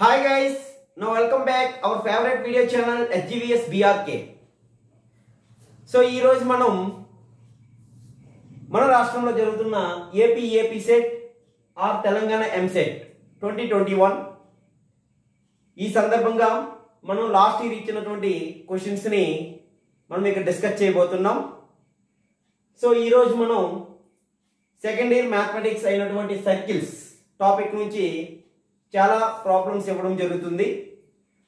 Hi guys, now welcome back our favorite video channel HGVS BRK. So ఈ రోజు మన రాష్ట్రంలో జరుగుతున్న AP SET or Telangana EAMCET 2021 ఈ సందర్భంగా మనం లాస్ట్ ఇయర్ ఇచ్చినటువంటి క్వశ్చన్స్ ని మనం ఇక్కడ డిస్కస్ చేయబోతున్నాం. సో ఈ రోజు మనం సెకండ్ ఇయర్ మ్యాథమెటిక్స్ అయినటువంటి సర్కిల్స్ టాపిక్ నుంచి చాలా ప్రాబ్లమ్స్ ఇవ్వడం జరుగుతుంది.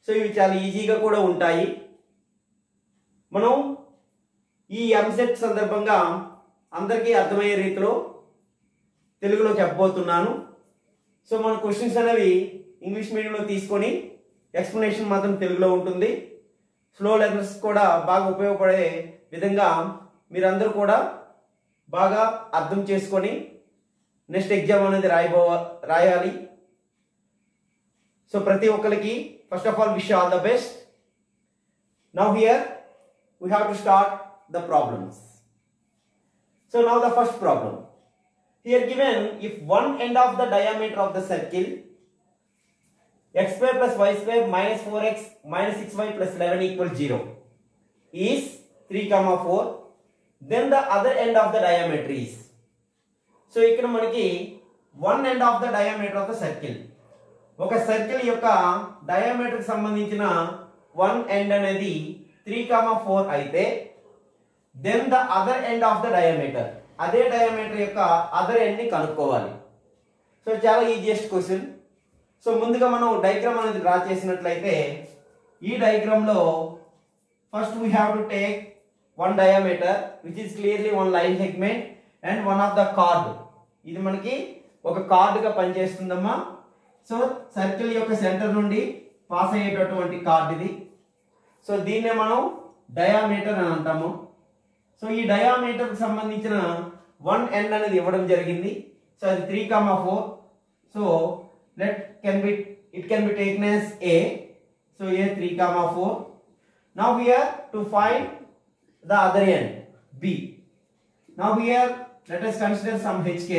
సో ఇవి చాలా ఈజీగా కూడా ఉంటాయి. మనం ఈ ఎంసెట్ సందర్భంగా అందరికీ అర్థమయ్యే రీతిలో తెలుగులో చెప్పబోతున్నాను. సో మన క్వశ్చన్స్ అనేవి ఇంగ్లీష్ మీడియంలో తీసుకొని ఎక్స్ప్లెనేషన్ మాత్రం తెలుగులో ఉంటుంది. స్లో లెర్నర్స్ కూడా బాగా ఉపయోగపడే విధంగా మీరందరూ కూడా బాగా అర్థం చేసుకొని నెక్స్ట్ ఎగ్జామ్ అనేది రాయాలి. So ప్రతి ఒక్కరికి first of all wish you all the best. Now here we have to start the problems. So now the first problem. Here given if one end of the diameter of the circle x square plus y square minus 4x minus 6y plus 11 equals 0 is 3, 4, then the other end of the diameter is. So ఇక్కడ మనకి one end of the diameter of the circle, ఒక circle యొక్క diameter కి సంబంధించిన one end అనేది 3, 4 అయితే then the other end of the diameter, అదే diameter యొక్క అదర్ ఎండ్ ని కనుక్కోవాలి. సో చాలా ఈజియెస్ట్ క్వశ్చన్. సో ముందుగా మనం డయాగ్రామ్ అనేది డ్రా చేసినట్లయితే ఈ డయాగ్రామ్ లో first we have to take one diameter which is clearly one line segment and one of the card. ఇది మనకి ఒక కార్డ్ గా పనిచేస్తుందమ్మా. సో సర్కిల్ యొక్క సెంటర్ నుండి పాస్ అయ్యేటటువంటి కార్డ్ ఇది. సో దీన్నే మనం డయామీటర్ అని అంటాము. సో ఈ డయామీటర్ కి సంబంధించిన వన్ ఎండ్ అనేది ఇవ్వడం జరిగింది. సో అది 3, 4. So it can be taken as A. So here 3, 4. Now here to find the other end B. Now here let us consider some HK.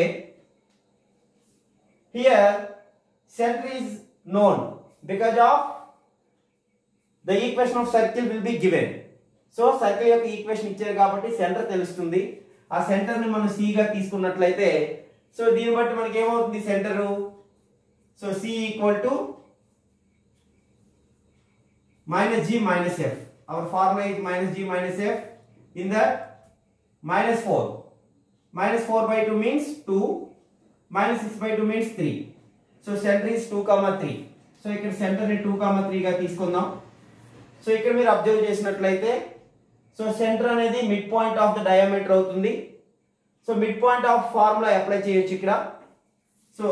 Here center is known because of the equation of circle will be given. So circle యొక్క equation ఇచ్చారు కాబట్టి centre తెలుస్తుంది. ఆ centre ని మనం C గా తీసుకున్నట్లయితే so దీన్ని బట్టి మనకి ఏమవుతుంది centre. So C equal to minus G minus F. Our formula is minus G minus F. In that minus 4. Minus 4/2 means 2. Minus 6/2 means 3. So centre is 2, 3. So ఇక్కడ సెంటర్ ని 2, 3 గా తీసుకుందాం. సో ఇక్కడ మీరు అబ్జర్వ్ చేసినట్లయితే సో సెంటర్ అనేది mid point of the diameter అవుతుంది. So mid point of formula apply చేయొచ్చు ఇక్కడ. So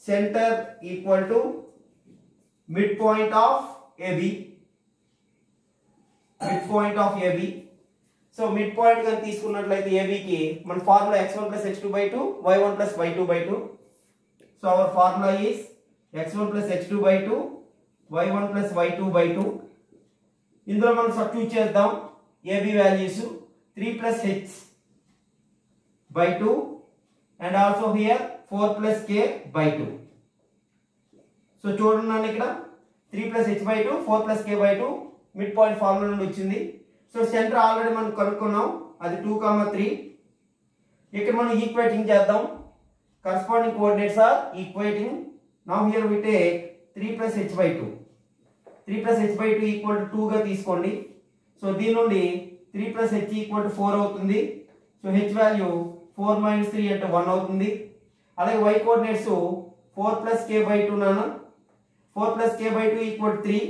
center equal to mid point of AB. Mid point of AB. So mid point గా తీసుకున్నట్లయితే AB కి మన formula x1 + x2/2 y1 + y2/2. So our formula is x1 + x2/2 y1 + y2/2. ఇందులో మనం substitute చేద్దాం. AB values 3 + h/2 and also here 4 + k/2. So చూడండి ఇక్కడ 3 + h/2 4 + k/2 mid point formula నుండి వచ్చింది. సో సెంటర్ ఆల్రెడీ మనం కనుక్కున్నాం, అది 2, 3. ఇక్కడ మనం ఈక్వేటింగ్ చేద్దాం. Corresponding coordinates are equating. Now here we take 3 + h/2. 3 + h/2 equal to 2 గా తీసుకోండి. సో దీని నుండి 3 + h equal to 4 అవుతుంది. సో h వాల్యూ 4 - 3 అంటే 1 అవుతుంది. అలాగే y కోఆర్డినేట్స్ 4 + k/2 నానా 4 + k/2 equal to 3.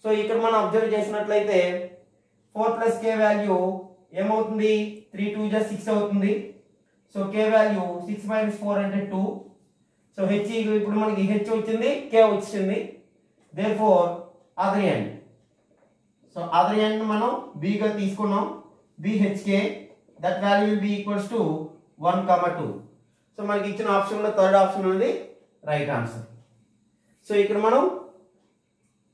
సో ఇక్కడ మనం అబ్జర్వ్ చేసినట్లయితే 4 + k వాల్యూ ఏమవుతుంది 3 × 2 = 6 అవుతుంది. సో k వాల్యూ 6 - 4 అంటే 2. సో h ఇప్పుడు మనకి h వచ్చింది, k వచ్చింది. Therefore other end. So other end మనం b గా తీసుకున్నాం. bhk that value will be equals to 1, 2. So మనకి ఇచ్చిన ఆప్షన్ లో థర్డ్ ఆప్షన్ ఉంది రైట్ ఆన్సర్. సో ఇక్కడ మనం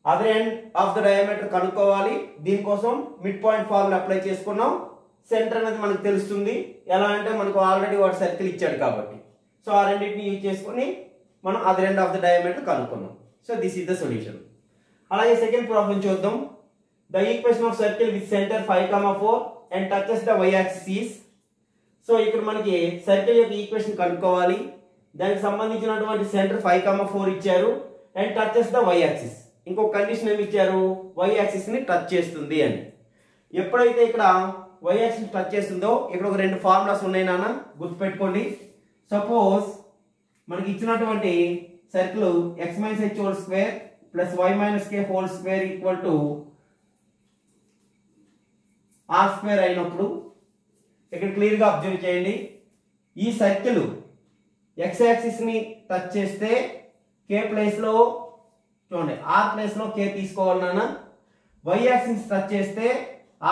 other end of the diameter కనుక్కోవాలి. దీనికోసం మిడ్ పాయింట్ ఫార్ములా అప్లై చేసుకున్నాం. సెంటర్ అనేది మనకు తెలుస్తుంది. ఎలా అంటే మనకు ఆల్రెడీ వాడు సర్కిల్ ఇచ్చాడు కాబట్టి. సో ఆ రెండింటిని యూజ్ చేసుకొని మనం other end of the diameter కనుక్కున్నాం. So this is the solution. అలాగే సెకండ్ ప్రాబ్లం చూద్దాం. The equation of circle with center 5,4 and touches the y axis is. So ఇక్కడ మనకి సర్కిల్ యొక్క ఈక్వేషన్ కనుక్కోవాలి. దానికి సంబంధించినటువంటి సెంటర్ 5,4 ఇచ్చారు and touches the y axis. ఇంకొక కండిషన్ ఏమి ఇచ్చారు, y యాక్సిస్ ని టచ్ చేస్తుంది అని. ఎప్పుడైతే ఇక్కడ y యాక్సిస్ టచ్ చేస్తుందో ఇక్కడ ఒక రెండు ఫార్ములాస్ ఉన్నాయి నాన్న, గుర్తుపెట్టుకోండి. సపోజ్ మనకి ఇచ్చినటువంటి circle x - h whole square plus y - k whole square equal to r square అయినప్పుడు ఇక్కడ క్లియర్ గా అబ్జర్వ్ చేయండి. ఈ సర్కిల్ x యాక్సిస్ ని టచ్ చేస్తే k ప్లేస్ లో చూడండి r ప్లేస్ లో k తీసుకోవాలి నాన్న. y యాక్సిస్ టచ్ చేస్తే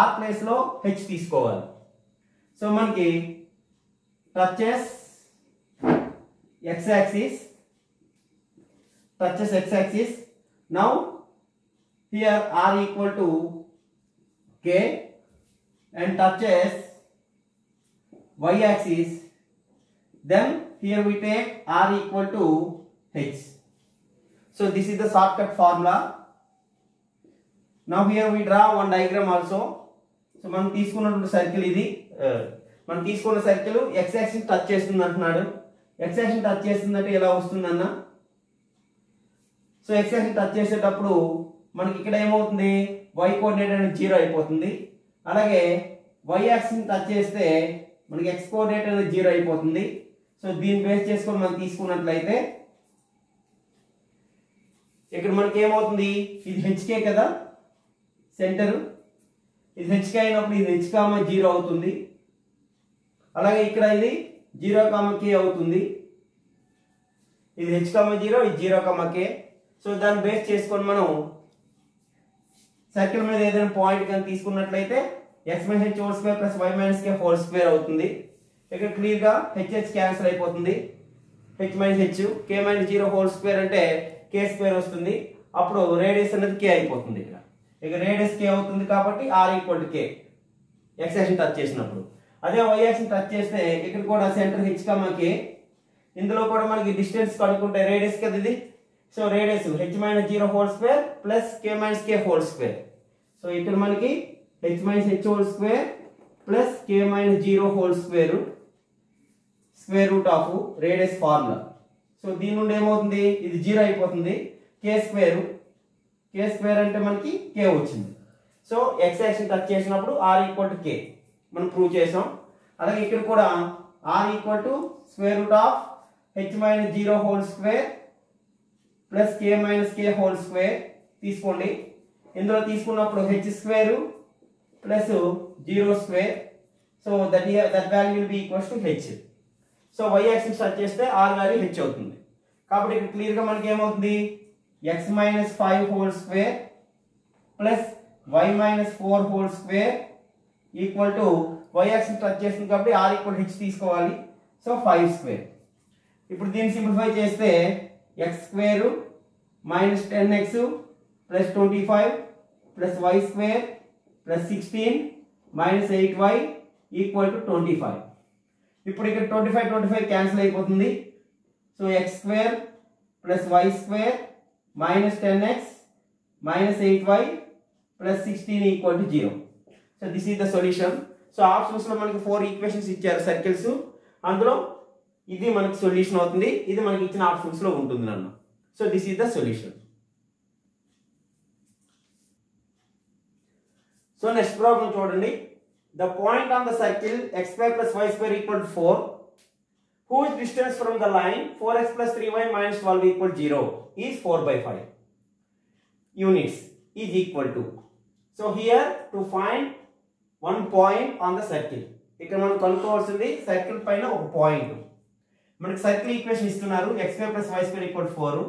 r ప్లేస్ లో h తీసుకోవాలి. సో మనకి touches x axis, touches x axis. Now here r equal to k and touches y axis. Then here we take r equal to h. So this is the shortcut formula. Now here we draw one diagram also. So మనం తీసుకున్నటువంటి circle ఇది, మనం తీసుకున్న circle x axis touch చేస్తుంది అంటున్నాడు. x axis touch చేస్తుందంటే ఎలా వస్తుందన్న, సో x యాక్సిస్ టచ్ చేసేటప్పుడు మనకి ఇక్కడ ఏమవుతుంది, y కోఆర్డినేట్ అనేది 0 అయిపోతుంది. అలాగే y యాక్సిస్ టచ్ చేస్తే మనకి x కోఆర్డినేట్ అనేది 0 అయిపోతుంది. సో దీన్ని బేస్ చేసుకొని మనం తీసుకున్నట్లయితే ఇక్కడ మనకి ఏమవుతుంది, ఇది hk కదా సెంటర్, ఇది hk అయినప్పుడు ఇది h, 0 అవుతుంది. అలాగే ఇక్కడ ఇది 0, k అవుతుంది. ఇది h, 0, ఇది 0, k. సో దాన్ని బేస్ చేసుకొని మనం సర్కిల్ మీద ఏదైనా పాయింట్ కానీ తీసుకున్నట్లయితే x - h whole square plus y - k whole square అవుతుంది. ఇక్కడ క్లియర్ గా h క్యాన్సిల్ అయిపోతుంది. h - h, k - 0 whole square అంటే k స్క్వేర్ వస్తుంది. అప్పుడు రేడియస్ అనేది k అయిపోతుంది. ఇక రేడియస్ k అవుతుంది కాబట్టి r equal to k x axis touch చేసినప్పుడు. అదే y యాక్సిస్ టచ్ చేస్తే ఇక్కడ కూడా సెంటర్ h, k. ఇందులో కూడా మనకి డిస్టెన్స్ కనుక్కుంటే రేడియస్ కదా ఇది. So radius h - 0 whole square plus k - k whole square. So ఇక్కడ మనకి h - h whole square plus k - 0 whole square square root of radius formula. So దీని నుండి ఏమవుతుంది, ఇది 0 అయిపోతుంది. k స్క్వేర్ అంటే మనకి k వచ్చింది. సో x యాక్సిస్ టచ్ చేసినప్పుడు r ఈక్వల్ టు k మనం ప్రూవ్ చేసాం. అలాగే ఇక్కడ కూడా r equal to square root of h - 0 whole square plus k - k whole square తీసుకోండి. ఇందులో తీసుకున్నప్పుడు h square plus 0 square. So that value will be equals to h. So y axis touch చేస్తే r value h అవుతుంది. కాబట్టి ఇక్కడ clear గా మనకి ఏమవుతుంది, x - 5 whole square plus y - 4 whole square equal to y axis touch చేస్తుంది కాబట్టి r equal h తీసుకోవాలి. So 5 square. ఇప్పుడు దీన్ని సింప్లిఫై చేస్తే x square minus 10x plus 25 plus y square plus 16 minus 8y equal to 25. ఇప్పుడు ఇక్కడ 25 cancel అయిపోతుంది. So x square plus y square minus 10x minus 8y plus 16 equal to 0. So this is the solution. So options లో మనకి 4 equations ఇచ్చారు circles, అందులో ఇది మనకి solution అవుతుంది. ఇది మనకి ఇచ్చిన ఆప్షన్స్ లో ఉంటుంది అన్న. So this is the solution. So next problem చూడండి. The point on the circle x square plus y square equal to 4, whose distance from the line 4x plus 3y minus 12 equal 0 is 4/5 units is equal to. So here to find one point on the circle. ఇక్కడ మనం కనుక్కోవాల్సింది circle పైన ఒక point. మనకి circle equation ఇస్తున్నారు x square plus y square equal 4.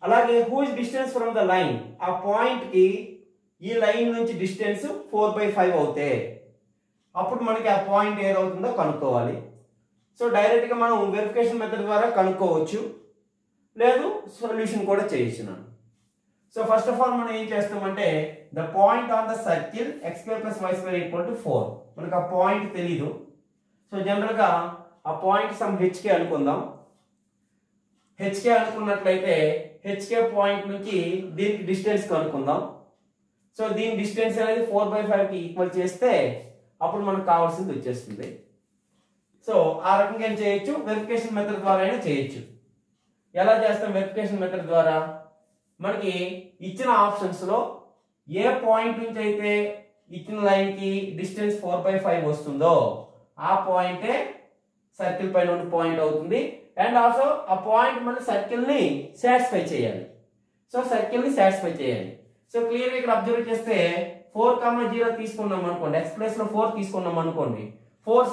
అలాగే whose distance from the line, ఆ point కి ఈ లైన్ నుంచి డిస్టెన్స్ 4/5 అవుతే అప్పుడు మనకి ఆ పాయింట్ ఏదవుతుందో కనుక్కోవాలి. సో డైరెక్ట్ గా మనం వెరిఫికేషన్ మెథడ్ ద్వారా కనుక్కోవచ్చు, లేదు సొల్యూషన్ కూడా చేయొచ్చు. సో ఫస్ట్ ఆఫ్ ఆల్ మనం ఏం చేస్తామంటే the point on the circle x square plus y square equal to 4. మనకు ఆ పాయింట్ తెలీదు. సో జనరల్ గా ఆ పాయింట్ సమ్ hk అనుకుందాం. హెచ్కే అనుకున్నట్లయితే హెచ్కే పాయింట్ నుంచి దీనికి డిస్టెన్స్ కనుక్కుందాం. సో దీని డిస్టెన్స్ అనేది 4/5 కి ఈక్వల్ చేస్తే అప్పుడు మనకు కావాల్సింది వచ్చేస్తుంది. సో ఆ రకంగా ఏం చేయొచ్చు, వెరిఫికేషన్ మెథడ్ ద్వారా అయినా చేయొచ్చు. ఎలా చేస్తాం వెరిఫికేషన్ మెథడ్ ద్వారా? మనకి ఇచ్చిన ఆప్షన్స్ లో ఏ పాయింట్ నుంచి అయితే ఇచ్చిన లైన్ కి డిస్టెన్స్ 4/5 వస్తుందో ఆ పాయింటే సర్కిల్ పైన ఉన్న పాయింట్ అవుతుంది. అండ్ ఆల్సో ఆ పాయింట్ మన సర్కిల్ ని సాటిస్ఫై చేయాలి. సో సర్కిల్ ని సాటిస్ఫై చేయాలి. సో క్లియర్ గా ఇక్కడ అబ్జర్వ్ చేస్తే 4,0 తీసుకున్నాం అనుకోండి, ఎక్స్ ప్లేస్ లో 4 తీసుకున్నాం అనుకోండి, 4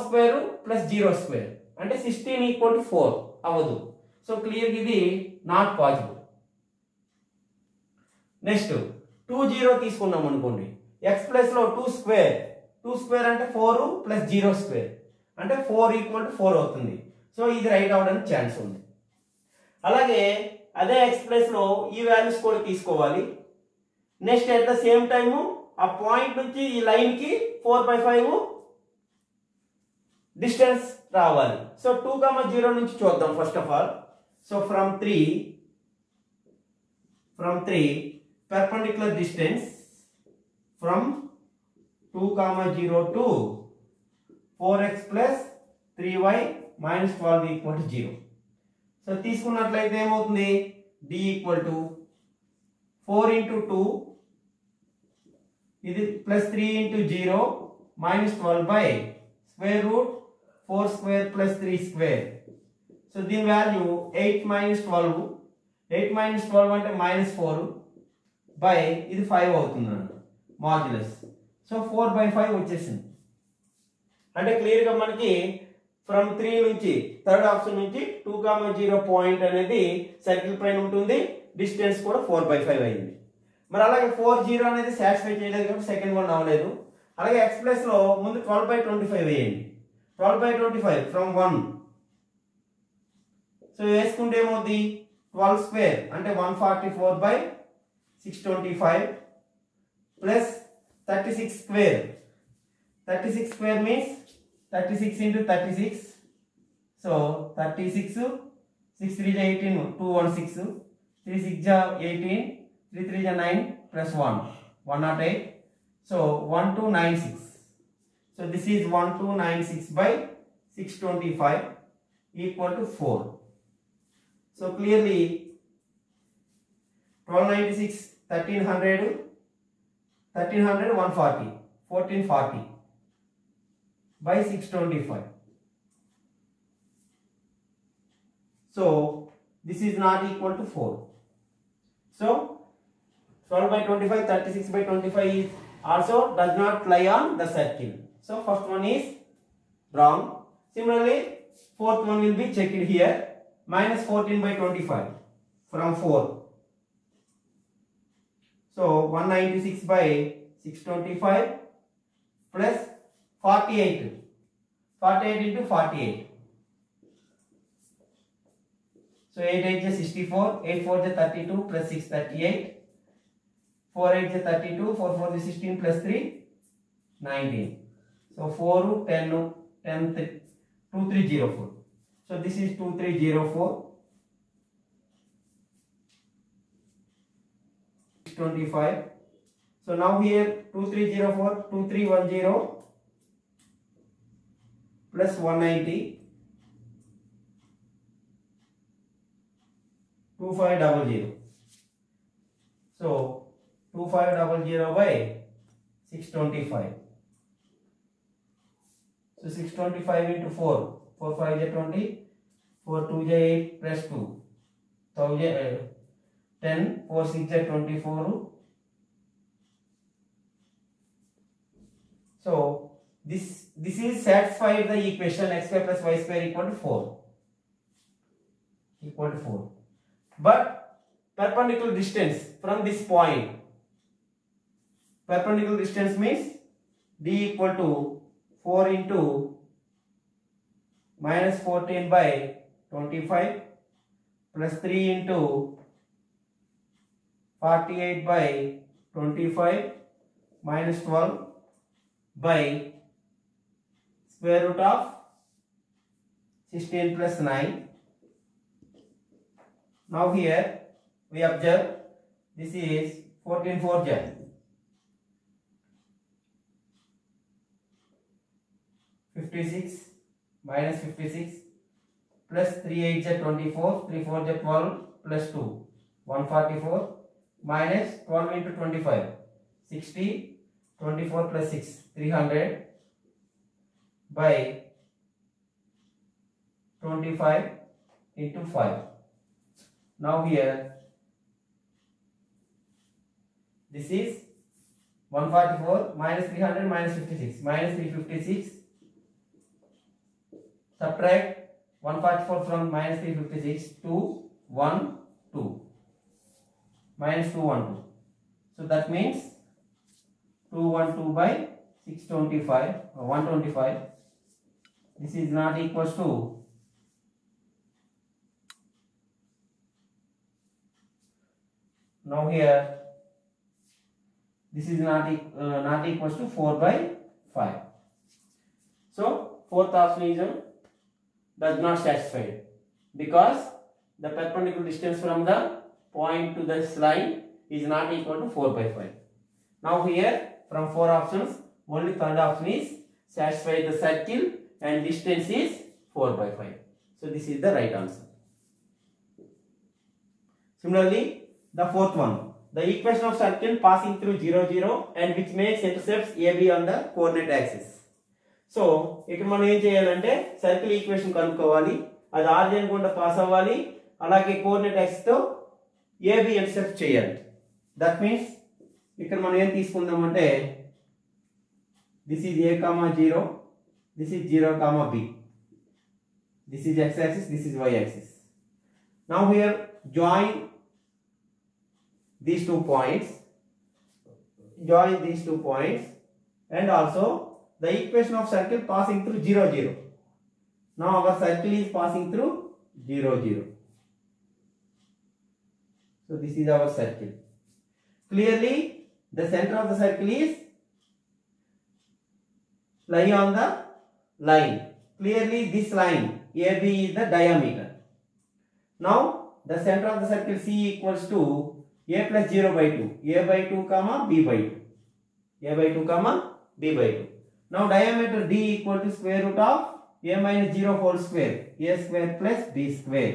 స్క్వేర్ ప్లస్ 0 స్క్వేర్ అంటే 16 = 4 అవ్వదు. సో క్లియర్ ఇది నాట్ పాసిబుల్. నెక్స్ట్ 2 తీసుకున్నాం అనుకోండి, ఎక్స్ ప్లేస్ లో 2 స్క్వేర్ అంటే 4 ప్లస్ 0 స్క్వేర్ అంటే 4 = 4 అవుతుంది. సో ఇది రైట్ అవడానికి ఛాన్స్ ఉంది. అలాగే అదే ఎక్స్ ప్లేస్ లో ఈ వాల్యూస్ కూడా తీసుకోవాలి. Next at the same time ఆ పాయింట్ నుంచి ఈ లైన్ కి 4/5 డిస్టెన్స్ రావాలి. సో 2,0 నుంచి చూద్దాం first of all. So from 3 perpendicular distance from 2,0 to 4x plus 3y minus 12 = 0. So తీసుకున్నట్లయితే ఏమవుతుంది, d = 4 × 2 ఇది plus 3 × 0 minus 12 by square root 4 square plus 3 square. So దీని వాల్యూ 8 - 12 అంటే -4 బై ఇది 5 అవుతుంది మాడ్యులస్. సో 4/5 వచ్చేసింది. అంటే క్లియర్ గా మనకి ఫ్రమ్ 3 నుంచి థర్డ్ ఆప్షన్ నుంచి 2,0 పాయింట్ అనేది సర్కిల్ పైన ఉంటుంది. డిస్టెన్స్ కూడా 4/5 అయింది. మరి అలాగే 4,0 అనేది సాటిస్ఫై చేయలేదు కాబట్టి సెకండ్ వన్ అవ్వలేదు. అలాగే ఎక్స్ ప్లస్ లో ముందు 12/25 వేయండి. 12/25 ఫ్రమ్ 1. సో వేసుకుంటే ఏమవుతుంది, 12 స్క్వేర్ అంటే 144/625 plus 36 square. 36 square means 36 × 36. So 36 6 3 = 18 216 3 6 = 18 3 3 = 9 plus 1 108. So 1296. So this is 1296/625 = 4. So clearly 1296 1300 140 1440/625. So this is not equal to 4. So 12/25 36/25 is also does not lie on the circle. So first one is wrong. Similarly fourth one will be checked here. -14/25 from 4. So 196/625 plus 48 × 48. So 8 8 is 64, 8 4 is 32 plus 6 38, 4 8 is 32, 4 4 is 16 plus 3 19. So 4 10 10 2304. So this is 2304 25. So now here 2304 2310 plus 190 2500. So 2500/625. So 625 into 4 4 5 is 20 4 2 is 8 plus 2 10 4 6 is 24. So this is satisfied the equation x square plus y square = 4. But perpendicular distance from this point, perpendicular distance means d = 4 into -14/25 plus 3 into 48/25 minus 12 by square root of 16 plus 9 Now here we observe this is 14 4 j 56 minus 56 plus 3 8 j 24 3 4 j 12 plus 2 144 minus 12 into 25 60 24 plus 6 300 by 25 into 5. Now here this is 144 minus 300 minus 56 minus 356. Subtract 144 from minus 356 to 1 2 minus 212. So that means 212 by 625 or 125. This is not equals to now here this is not equals to 4 by 5. So fourth option does not satisfy because the perpendicular distance from the point to this line is not equal to 4 by 5. Now here from 4 options only third option is satisfy the circle and distance is 4 by 5. So this is the right answer. Similarly, the fourth one, the equation of circle passing through 0 0 and which makes intercepts AB on the coordinate axis. So ఇక్కడ మనం ఏం చేయాలంటే circle equation కనుక్కోవాలి, అది ఆర్జిన్ గుండా pass అవ్వాలి, అలాగే coordinate axis తో ఏబి ఇంటర్సెప్ట్ చేయాలి. దట్ మీన్స్ ఇక్కడ మనం ఏం తీసుకుందామంటే this is a, 0, this is 0, b, this is x axis, this is y axis. Now here join these 2 points and also the equation of circle passing through 0 0. Now our circle is passing through 0 0. So this is our circle. Clearly the center of the circle is lie on the line. Clearly this line AB is the diameter. Now the center of the circle C equals to a plus 0 by 2, a by 2 comma b by 2, a by 2 comma b by 2. Now diameter D equal to square root of a minus 0 whole square, a square plus b square,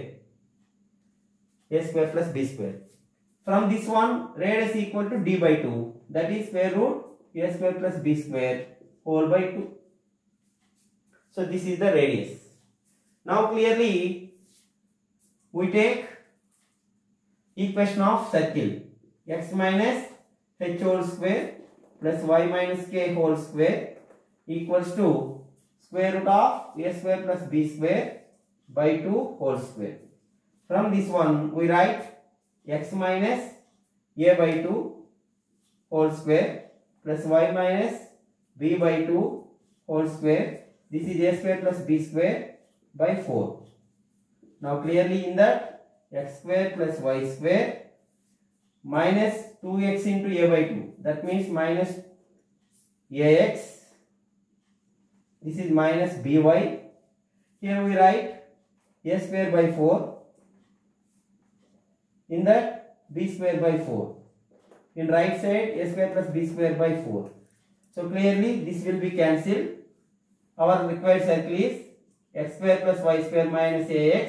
a square plus b square. From this one radius equal to d by 2, that is square root a square plus b square whole by 2. So this is the radius. Now clearly we take equation of circle, x minus h whole square plus y minus k whole square equals to square root of a square plus b square by 2 whole square. From this one we write x minus a by 2 whole square plus y minus b by 2 whole square. This is a square plus b square by 4. Now clearly in that x square plus y square minus 2x into a by 2, that means minus ax. This is minus by. Here we write a square by 4. In that b square by 4. In right side a square plus b square by 4. So clearly this will be cancelled. Our required circle is x square plus y square minus ax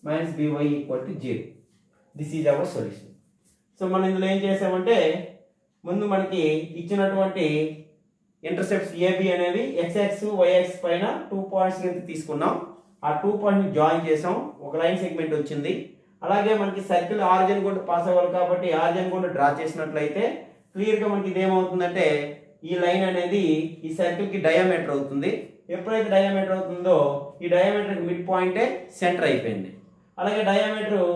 minus by equal to 0. This is our solution. So మనం ఇందులో ఏం చేసామంటే ముందు మనకి ఇచ్చినటువంటి intercepts AB అనేవి x axis y axis పైన 2 points ని తీసుకున్నాం. ఆ 2 పాయింట్ ని జాయిన్ చేసాం, ఒక లైన్ సెగ్మెంట్ వచ్చింది. అలాగే మనకి సర్కిల్ ఆరిజిన్ గుండా పాస్ అవ్వాలి కాబట్టి ఆరిజిన్ గుండా డ్రా చేసినట్లయితే క్లియర్ గా మనకి ఇదేమవుతుందంటే ఈ లైన్ అనేది ఈ సర్కిల్ కి డయామీటర్ అవుతుంది. ఎప్పుడైతే డయామీటర్ అవుతుందో ఈ డయామీటర్ మిడ్ పాయింటే సెంటర్ అయిపోయింది. అలాగే డయామీటర్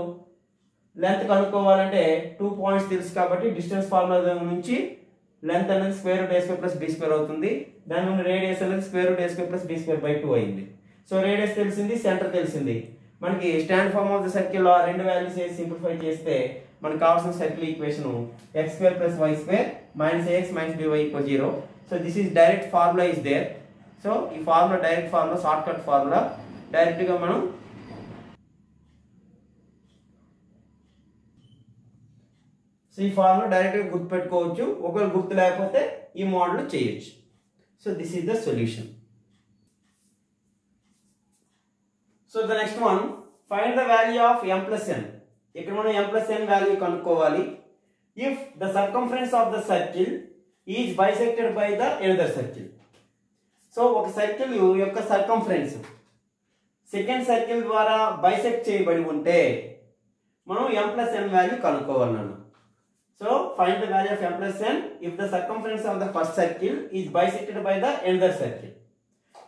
లెంత్ కనుక్కోవాలంటే 2 పాయింట్స్ తెలుసు కాబట్టి డిస్టెన్స్ ఫార్ములా నుంచి లెంత్ అనేది square root a square plus b square అవుతుంది. దాని నుండి రేడియస్ అనేది square root a square plus b square by 2 అయింది. సో రేడియస్ తెలిసింది, సెంటర్ తెలిసింది. మనకి stand form of the circle లో రెండు వాల్యూస్ వేసి సింప్లిఫై చేస్తే మనకు కావాల్సిన circle equation x square plus y square minus ax minus by equal 0. So this is direct formula is there. So ఈ formula direct formula, short cut formula. Direct గా మనం so ఈ ఫార్ములా డైరెక్ట్గా గుర్తుపెట్టుకోవచ్చు, ఒకవేళ గుర్తు లేకపోతే ఈ మోడల్ చేయొచ్చు. So this is the solution. So the next one, find the value of m plus n. ఇక్కడ మనం m plus n వాల్యూ కనుక్కోవాలి. If the circumference of the circle is bisected by the another circle. So ఒక circle యొక్క circumference second circle ద్వారా bisect చేయబడి ఉంటే మనం m plus n value కనుక్కోవాలన్నాను. So find the value of m plus n if the circumference of the first circle is bisected by the another circle.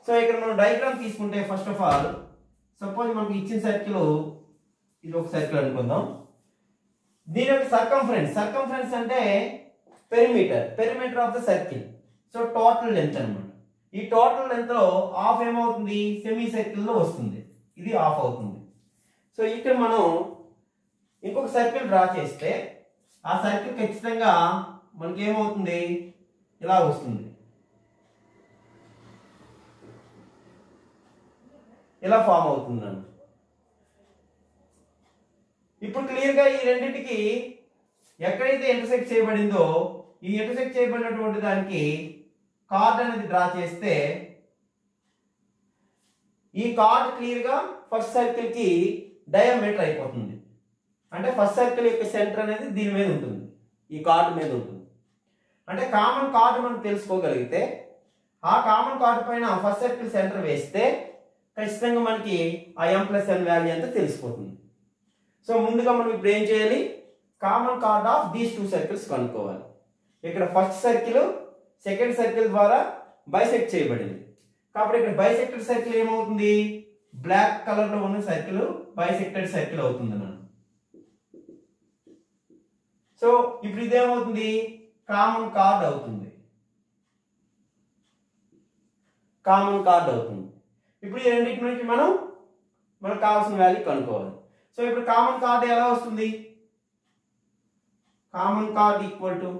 So ఇక్కడ మనం diagram తీసుకుంటే first of all suppose మనకి ఇచ్చిన circle ఇది ఒక circle అనుకుందాం. దీని యొక్క సర్కంఫరెన్స్ అంటే perimeter of the circle. So total length అన్నమాట. ఈ టోటల్ లెంత్ లో హాఫ్ ఏమవుతుంది, సెమీ సర్కిల్ లో వస్తుంది, ఇది హాఫ్ అవుతుంది. సో ఇక్కడ మనం ఇంకొక సర్కిల్ డ్రా చేస్తే ఆ సర్కిల్ ఖచ్చితంగా మనకి ఏమవుతుంది, ఇలా వస్తుంది, ఇలా ఫామ్ అవుతుంది అన్నమాట. ఇప్పుడు క్లియర్ గా ఈ రెండింటికి ఎక్కడైతే ఇంటర్సెక్ట్ చేయబడిందో ఈ ఇంటర్సెక్ట్ చేయబడినటువంటి దానికి కార్డ్ అనేది డ్రా చేస్తే ఈ కార్డ్ క్లియర్ గా ఫస్ట్ సర్కిల్ కి డయామీటర్ అయిపోతుంది. అంటే ఫస్ట్ సర్కిల్ యొక్క సెంటర్ అనేది దీని మీద ఉంటుంది, ఈ కార్డ్ మీద ఉంటుంది. అంటే కామన్ కార్డ్ మనం తెలుసుకోగలిగితే ఆ కామన్ కార్డ్ పైన ఫస్ట్ సర్కిల్ సెంటర్ వేస్తే ఖచ్చితంగా మనకి ఆ m plus n వాల్యూ అంతా తెలిసిపోతుంది. సో ముందుగా మనం ఇప్పుడు ఏం చేయాలి, common card of these two circles కనుక్కోవాలి. ఇక్కడ ఫస్ట్ సర్కిల్ సెకండ్ సర్కిల్ ద్వారా బైసెక్ట్ చేయబడింది కాబట్టి ఇక్కడ బైసెక్టెడ్ సర్కిల్ ఏమవుతుంది, బ్లాక్ కలర్ లో ఉన్న సర్కిల్ బైసెక్టెడ్ సర్కిల్ అవుతుంది మనం. సో ఇప్పుడు ఇదేమవుతుంది, కామన్ కార్డ్ అవుతుంది, కామన్ కార్డ్ అవుతుంది. ఇప్పుడు ఈ రెండింటి నుంచి మనకు కావాల్సిన వాల్యూ కనుక్కోవాలి. సో ఇప్పుడు కామన్ కార్డ్ ఎలా వస్తుంది, common card equal to,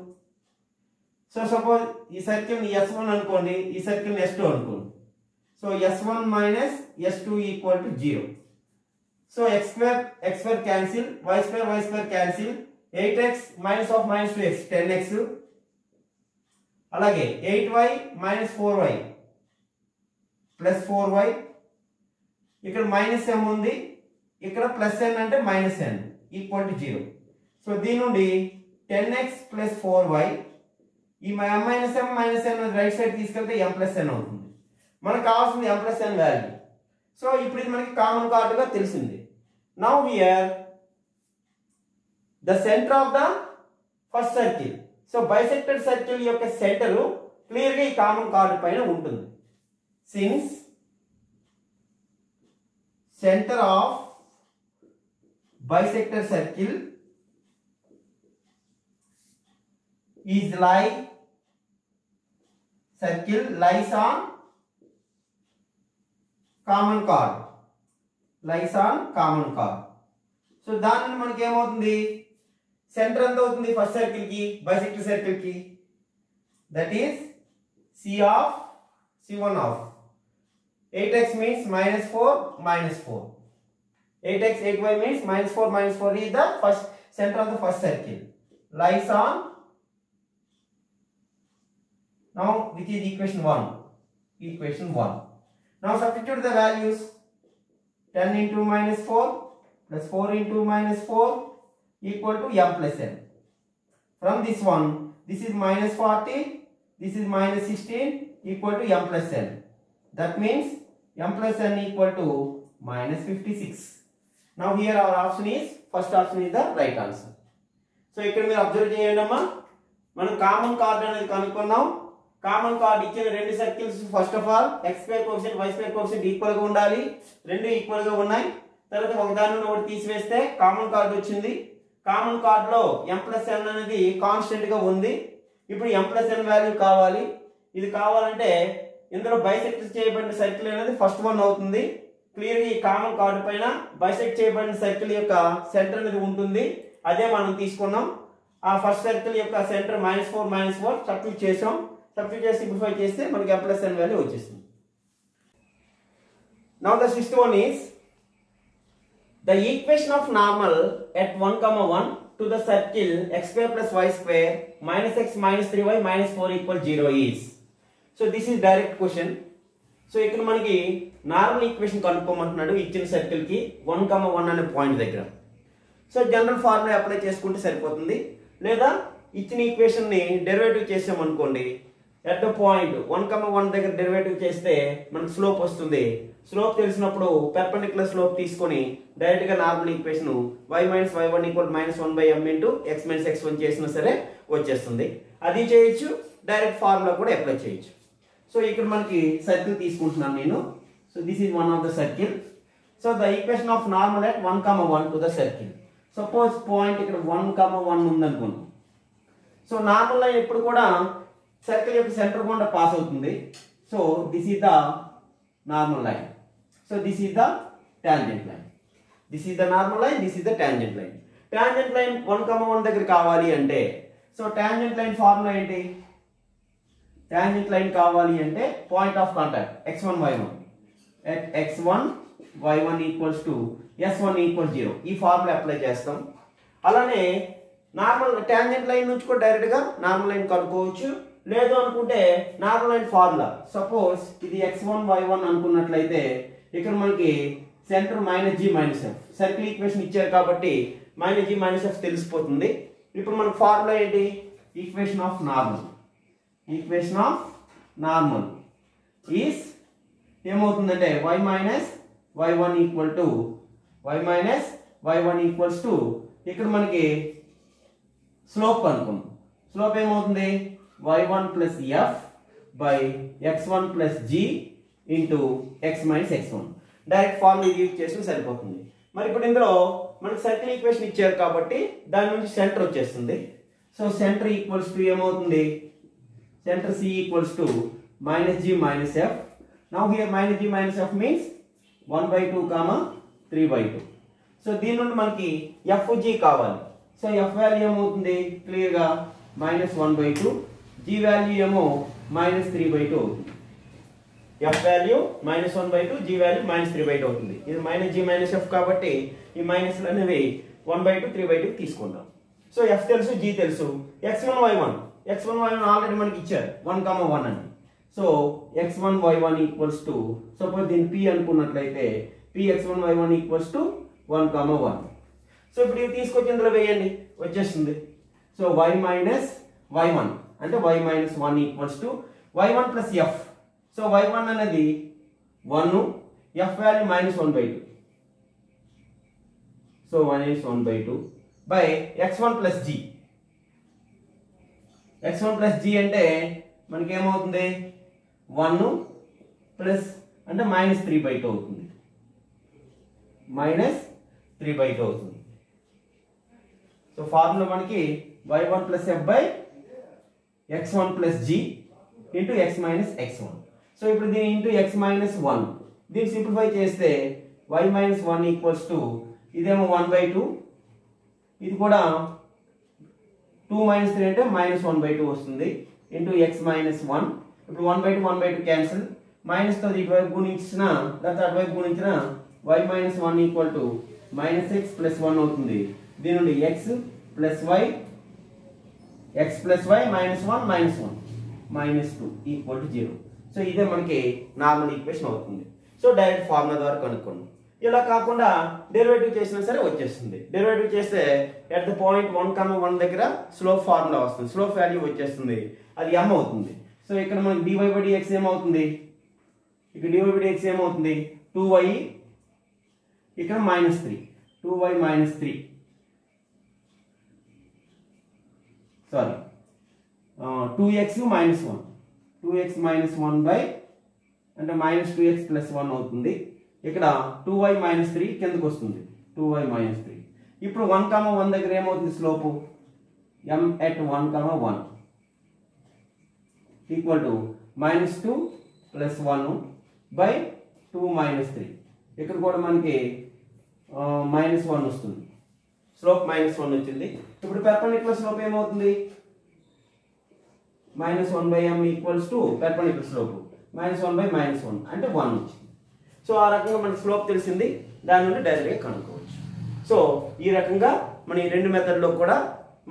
so suppose ఈ సర్కిల్ S1 అనుకోండి, ఈ సర్కిల్ S2 అనుకోండి. So S1 minus S2 equal to 0. So x square cancel, y square cancel, 8x minus of minus 2x 10x, అలాగే 8y minus 4y plus 4y, ఇక్కడ minus m ఉంది, ఇక్కడ plus n అంటే minus n equal to 0. So దీని నుండి 10x plus 4y, ఈ minus m right side తీసుకెళ్తే m plus n అవుతుంది. మనకు కావాల్సింది m plus n value. So ఇప్పుడు ఇది మనకి కామన్ కార్డ్ గా తెలిసింది. Now here the center of the first circle. So bisected circle యొక్క సెంటర్ క్లియర్ గా ఈ కామన్ కార్డ్ పైన ఉంటుంది. Since center of bisected circle is lies on common chord, so దాని మనకి ఏమవుతుంది, సెంటర్ ఎంత అవుతుంది ఫస్ట్ సర్కిల్ కి బైసెక్టెడ్ సర్కిల్ కి, that is C1 of 8x means -4 8x 8y means -4 is the first center of the first circle, lies on, now which is equation 1. Now substitute the values, 10 into -4 plus 4 into -4 equal to m plus n. From this one, this is -40, this is -16 equal to m plus n. That means m plus n equal to -56. Now here our option is, first option is the right answer. So ఇక్కడ మీరు observe చేయండి అమ్మా, మనం common card అనేది కనుక్కున్నాం. Common card ఇచ్చిన రెండు circles first of all x square coefficient y square coefficient equal గా ఉండాలి, రెండు ఈక్వల్ గా ఉన్నాయి. తర్వాత ఒక దాని నుండి ఒకటి తీసివేస్తే కామన్ కార్డ్ వచ్చింది. కామన్ కార్డ్ లో m plus n అనేది కాన్స్టెంట్ గా ఉంది. ఇప్పుడు m plus n వాల్యూ కావాలి. ఇది కావాలంటే ఇందులో బైసెక్ట్ చేయబడిన సర్కిల్ అనేది ఫస్ట్ వన్ అవుతుంది. క్లియర్ గా ఈ కామన్ కార్డ్ పైన బైసెక్ట్ చేయబడిన సర్కిల్ యొక్క సెంటర్ అనేది ఉంటుంది, అదే మనం తీసుకున్నాం. ఆ ఫస్ట్ సర్కిల్ యొక్క సెంటర్ -4 సబ్స్టిట్యూట్ చేసాం. సబ్స్టిట్యూట్ చేసి సింప్లిఫై చేస్తే మనకి m plus n వాల్యూ వచ్చేస్తుంది. Now the sixth one is the equation of normal at 1, 1 to the circle x square plus y square minus x minus 3y minus 4 equal 0 is. So this is direct question. So ఇక్కడ మనకి normal equation కనుక్కోమంటున్నాడు ఇచ్చిన circle కి 1,1 అనే point దగ్గర. So general formula apply చేసుకుంటే సరిపోతుంది. లేదా ఇచ్చిన ఈక్వేషన్ ని డెరివేటివ్ చేసామనుకోండి, ఎట్ ద పాయింట్ 1,1 దగ్గర డెరివేటివ్ చేస్తే మనకు స్లోప్ వస్తుంది. స్లోప్ తెలిసినప్పుడు పెర్పెండిక్యులర్ స్లోప్ తీసుకొని డైరెక్ట్ గా normal equation y minus y1 equal -1/m into x minus x1 చేసినా సరే వచ్చేస్తుంది. అది చేయొచ్చు, డైరెక్ట్ ఫార్ములా కూడా అప్లై చేయొచ్చు. సో ఇక్కడ మనకి సర్కిల్ తీసుకుంటున్నాను నేను. So this is one of the circle. So the equation of normal at 1,1 to the circle. Suppose point ఇక్కడ 1,1 ఉందనుకోండి. సో నార్మల్ లైన్ ఎప్పుడు కూడా సర్కిల్ యొక్క సెంటర్ గుండా పాస్ అవుతుంది. So this is the normal line. So this is the tangent line. This is the normal line, this is the tangent line. Tangent line 1,1 దగ్గర కావాలి అంటే సో టాంజెంట్ లైన్ ఫార్ములా ఏంటి? Tangent line కావాలి అంటే point of contact x1 y1 at x1 y1 equals to s1 equals 0. ఈ formula apply చేస్తాం. అలానే normal tangent line నుంచి కూడా డైరెక్ట్ గా నార్మల్ లైన్ కనుక్కోవచ్చు. లేదు అనుకుంటే నార్మల్ లైన్ ఫార్ములా సపోజ్ ఇది x1 y1 అనుకున్నట్లయితే ఇక్కడ మనకి సెంటర్ -g-f. సర్కిల్ ఈక్వేషన్ ఇచ్చారు కాబట్టి -g-f తెలిసిపోతుంది. ఇప్పుడు మనకు ఫార్ములా ఏంటి? Equation of normal. Equation of normal is ఏమవుతుందంటే y minus y1 equal to ఇక్కడ మనకి స్లోప్ అనుకుందాం. స్లోప్ ఏమవుతుంది? y1 plus f by x1 plus g into x minus x1. Direct formula use చేస్తే సరిపోతుంది. మరి ఇప్పుడు ఇందులో మనకి సర్కిల్ ఈక్వేషన్ ఇచ్చారు కాబట్టి దాని నుంచి సెంటర్ వచ్చేస్తుంది. సో సెంటర్ ఈక్వల్స్ టు ఏమవుతుంది? Center C equals to -g-f. Now here -g-f means 1/2 comma 3/2. So దీని నుండి మనకి fg కావాలి. సో f వాల్యూ ఏమవుతుంది? క్లియర్ గా -1/2. g వాల్యూ ఏమో -3/2 అవుతుంది. f వాల్యూ -1/2, g వాల్యూ -3/2 అవుతుంది. ఇది -g-f కాబట్టి ఈ మైనస్లు అనేవి 1/2 3/2 తీసుకుందాం. సో f తెలుసు, g తెలుసు. x1 y1 ఆల్రెడీ మనకి ఇచ్చారు 1,1 అని. So x1 y1 equals to suppose దీన్ని p అనుకున్నట్లయితే p x1 y1 equals to 1,1. So ఇప్పుడు ఇది తీసుకొచ్చి ఇందులో వేయండి, వచ్చేస్తుంది. సో y minus y1 అంటే y minus 1 equals to y1 plus f. So y1 అనేది 1, f value -1/2. So -1/2 by x1 plus g. x1 plus g అంటే మనకి ఏమవుతుంది? 1 ప్లస్ అంటే -3/2 అవుతుంది. -3/2 అవుతుంది. సో ఫార్ములా మనకి y1 plus f by x1 plus g into x minus x1. So ఇప్పుడు దీని ఇంటూ x మైనస్ 1 దీన్ని సింప్లిఫై చేస్తే y మైనస్ 1 ఈక్వల్స్ టు ఇదేమో 1/2, ఇది కూడా 2 - 3 అంటే -1/2 వస్తుంది ఇంటూ x మైనస్ 1. ఇప్పుడు 1/2 క్యాన్సిల్, మైనస్ తో ఇటువైపు గుణించిన లేదా అటువైపు గుణించిన y minus 1 equal to -x plus 1 అవుతుంది. దీని నుండి x plus y -1 -2 equal to 0. So ఇదే మనకి నార్మల్ ఈక్వేషన్ అవుతుంది. సో డైరెక్ట్ ఫార్ములా ద్వారా కనుక్కోండి. ఇలా కాకుండా డెరివేటివ్ చేసినా సరే వచ్చేస్తుంది. డెరివేటివ్ చేస్తే ఎట్ ద పాయింట్ 1,1 దగ్గర స్లోప్ ఫార్ములా వస్తుంది, స్లోప్ వాల్యూ వచ్చేస్తుంది, అది m అవుతుంది. సో ఇక్కడ మనకి dy/dx ఏమవుతుంది? ఇక్కడ dy/dx ఏమవుతుంది? 2y, ఇక్కడ -3, 2y - 3 sorry 2x - 1, 2x - 1 by అంటే -2x ప్లస్ 1 అవుతుంది. ఇక్కడ 2y - 3 కిందకు వస్తుంది, 2y - 3. ఇప్పుడు 1,1 దగ్గర ఏమవుతుంది? Slope m at 1,1 equal to -2 plus 1 by 2 - 3. ఇక్కడ కూడా మనకి -1 వస్తుంది, స్లోప్ -1 వచ్చింది. ఇప్పుడు పెర్పెండిక్యులర్ స్లోప్ ఏమవుతుంది? -1/m equals to perpendicular slope -1/-1 అంటే 1 వచ్చింది. సో ఆ రకంగా మనకి స్లోప్ తెలిసింది, దాని నుండి డైరెక్ట్గా కనుక్కోవచ్చు. సో సో ఈ రకంగా మన ఈ రెండు మెథడ్లో కూడా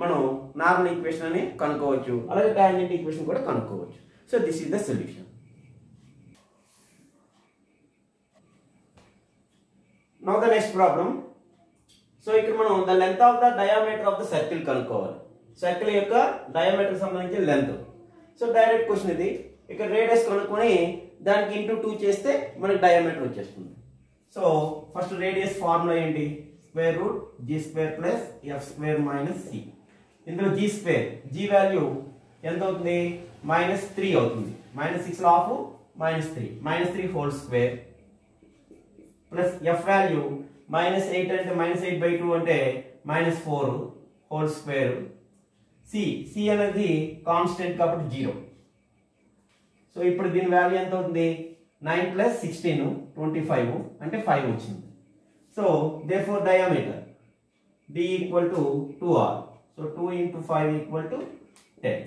మనం నార్మల్ ఈక్వేషన్ అని కనుక్కోవచ్చు, అలాగే టాంజెంట్ ఈక్వేషన్ కూడా కనుక్కోవచ్చు. So this is the solution. Now the next problem. So ఇక్కడ మనం the length of the diameter of the circle కనుక్కోవాలి. సర్కిల్ యొక్క డయామీటర్ సంబంధించిన లెంత్. సో డైరెక్ట్ క్వశ్చన్ ఇది. ఇక్కడ రేడియస్ కనుక్కొని దానికి ఇంటూ 2 చేస్తే మనకి డయామీటర్ వచ్చేస్తుంది. సో ఫస్ట్ రేడియస్ ఫార్ములా ఏంటి? Square root G square plus F square minus C. ఇందులో జీ స్క్వేర్, జీ వాల్యూ ఎంత అవుతుంది? -3 అవుతుంది. -6 half -3, -3 whole square plus F value -8 అంటే -8/2 అంటే -4 హోల్ స్క్వేర్. సి అనేది కాన్స్టెంట్ కాబట్టి 0. సో ఇప్పుడు దీని వాల్యూ ఎంత అవుతుంది? 9 + 16 25 అంటే 5 వచ్చింది. So therefore diameter d equal to 2r. So 2 into 5 equal to 10.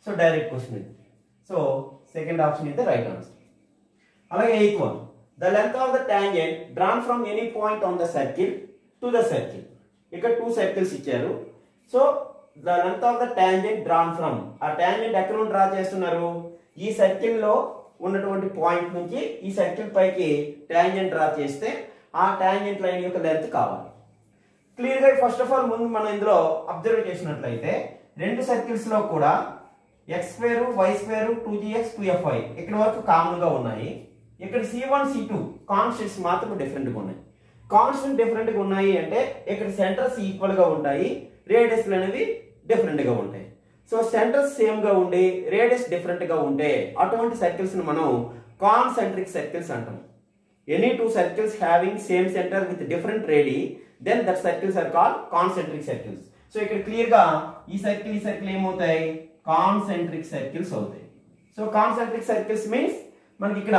So direct question is. So second option is the right answer. అలాగే 8th one. The length of the tangent drawn from any point on the circle to the circle. ఇక్కడ 2 circles ఇచ్చారు. So the length of the tangent drawn from, ఆ tangent ఎక్కడ నుండి draw చేస్తున్నారు? ఈ circle లో ఉన్నటువంటి పాయింట్ నుంచి ఈ సర్కిల్ పైకి టాంజెంట్ డ్రా చేస్తే ఆ టాంజెంట్ లైన్ యొక్క లెంత్ కావాలి. క్లియర్ గా ఫస్ట్ ఆఫ్ ఆల్ ముందు మనం ఇందులో అబ్జర్వ్ చేసినట్లయితే రెండు సర్కిల్స్ లో కూడా x² y² 2gx 2fy ఇక్కడ వరకు కామన్ గా ఉన్నాయి. ఇక్కడ c1 c2 కాన్స్టెంట్స్ మాత్రం డిఫరెంట్ గా ఉన్నాయి. కాన్స్టెంట్ డిఫరెంట్ గా ఉన్నాయి అంటే ఇక్కడ సెంటర్స్ ఈక్వల్ గా ఉంటాయి, రేడియస్ అనేవి డిఫరెంట్ గా ఉంటాయి. సో సెంటర్స్ సేమ్ గా ఉండి రేడియస్ డిఫరెంట్ గా ఉంటే అటువంటి సర్కిల్స్ ని మనం కాన్సెంట్రిక్ సర్కిల్స్ అంటాం. Any 2 circles having same center with different radii, then that circles are called concentric circles. So ఇక్కడ క్లియర్ గా ఈ సర్కిల్ ఏమవుతాయి? కాన్సెంట్రిక్ సర్కిల్స్ అవుతాయి. సో కాన్సెంట్రిక్ సర్కిల్స్ మీన్స్ మనకి ఇక్కడ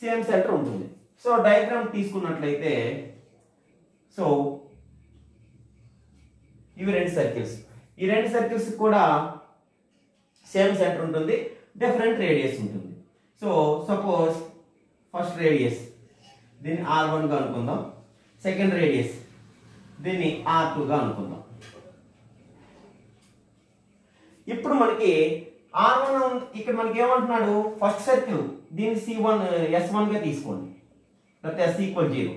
సేమ్ సెంటర్ ఉంటుంది. సో డయాగ్రామ్ తీసుకున్నట్లయితే సో ఇవి రెండు సర్కిల్స్, ఈ రెండు సర్కిల్స్ కూడా సేమ్ సెంటర్ ఉంటుంది, డిఫరెంట్ రేడియస్ ఉంటుంది. సో సపోజ్ ఫస్ట్ రేడియస్ దీన్ని r1 గా అనుకుందాం, సెకండ్ రేడియస్ దీన్ని r2 గా అనుకుందాం. ఇప్పుడు మనకి r1 ఇక్కడ మనకి ఏమంటున్నాడు? ఫస్ట్ సర్కిల్ దీన్ని s1 గా తీసుకోండి, లేకపోతే s = 0.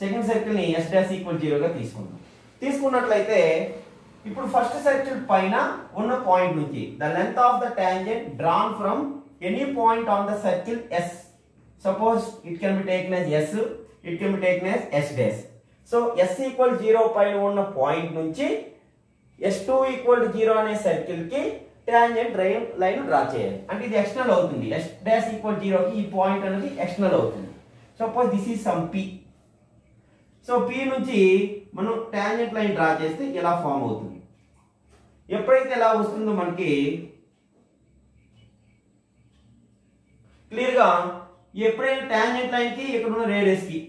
సెకండ్ సర్కిల్ ని s' = 0 గా తీసుకుందాం. తీసుకున్నట్లయితే ఇప్పుడు ఫస్ట్ సర్కిల్ పైన ఉన్న పాయింట్ నుంచి the length of the tangent drawn from any point on the circle s. Suppose it can be taken as s, it can be taken as s'. So s = 0 పైన ఉన్న point నుంచి s2 = 0 అనే circle కి tangent line draw చేయాలి. అంటే ఇది external అవుతుంది. s' = 0 కి ఈ పాయింట్ అనేది ఎక్స్టర్నల్ అవుతుంది. Suppose this is some p. So p నుంచి మనం టాంజెంట్ లైన్ డ్రా చేస్తే ఇలా ఫామ్ అవుతుంది. ఎప్పుడైతే ఇలా వస్తుందో మనకి క్లియర్ గా ఎప్పుడైనా టాంజెంట్ లైన్ కి ఇక్కడ ఉన్న రేడియస్ కి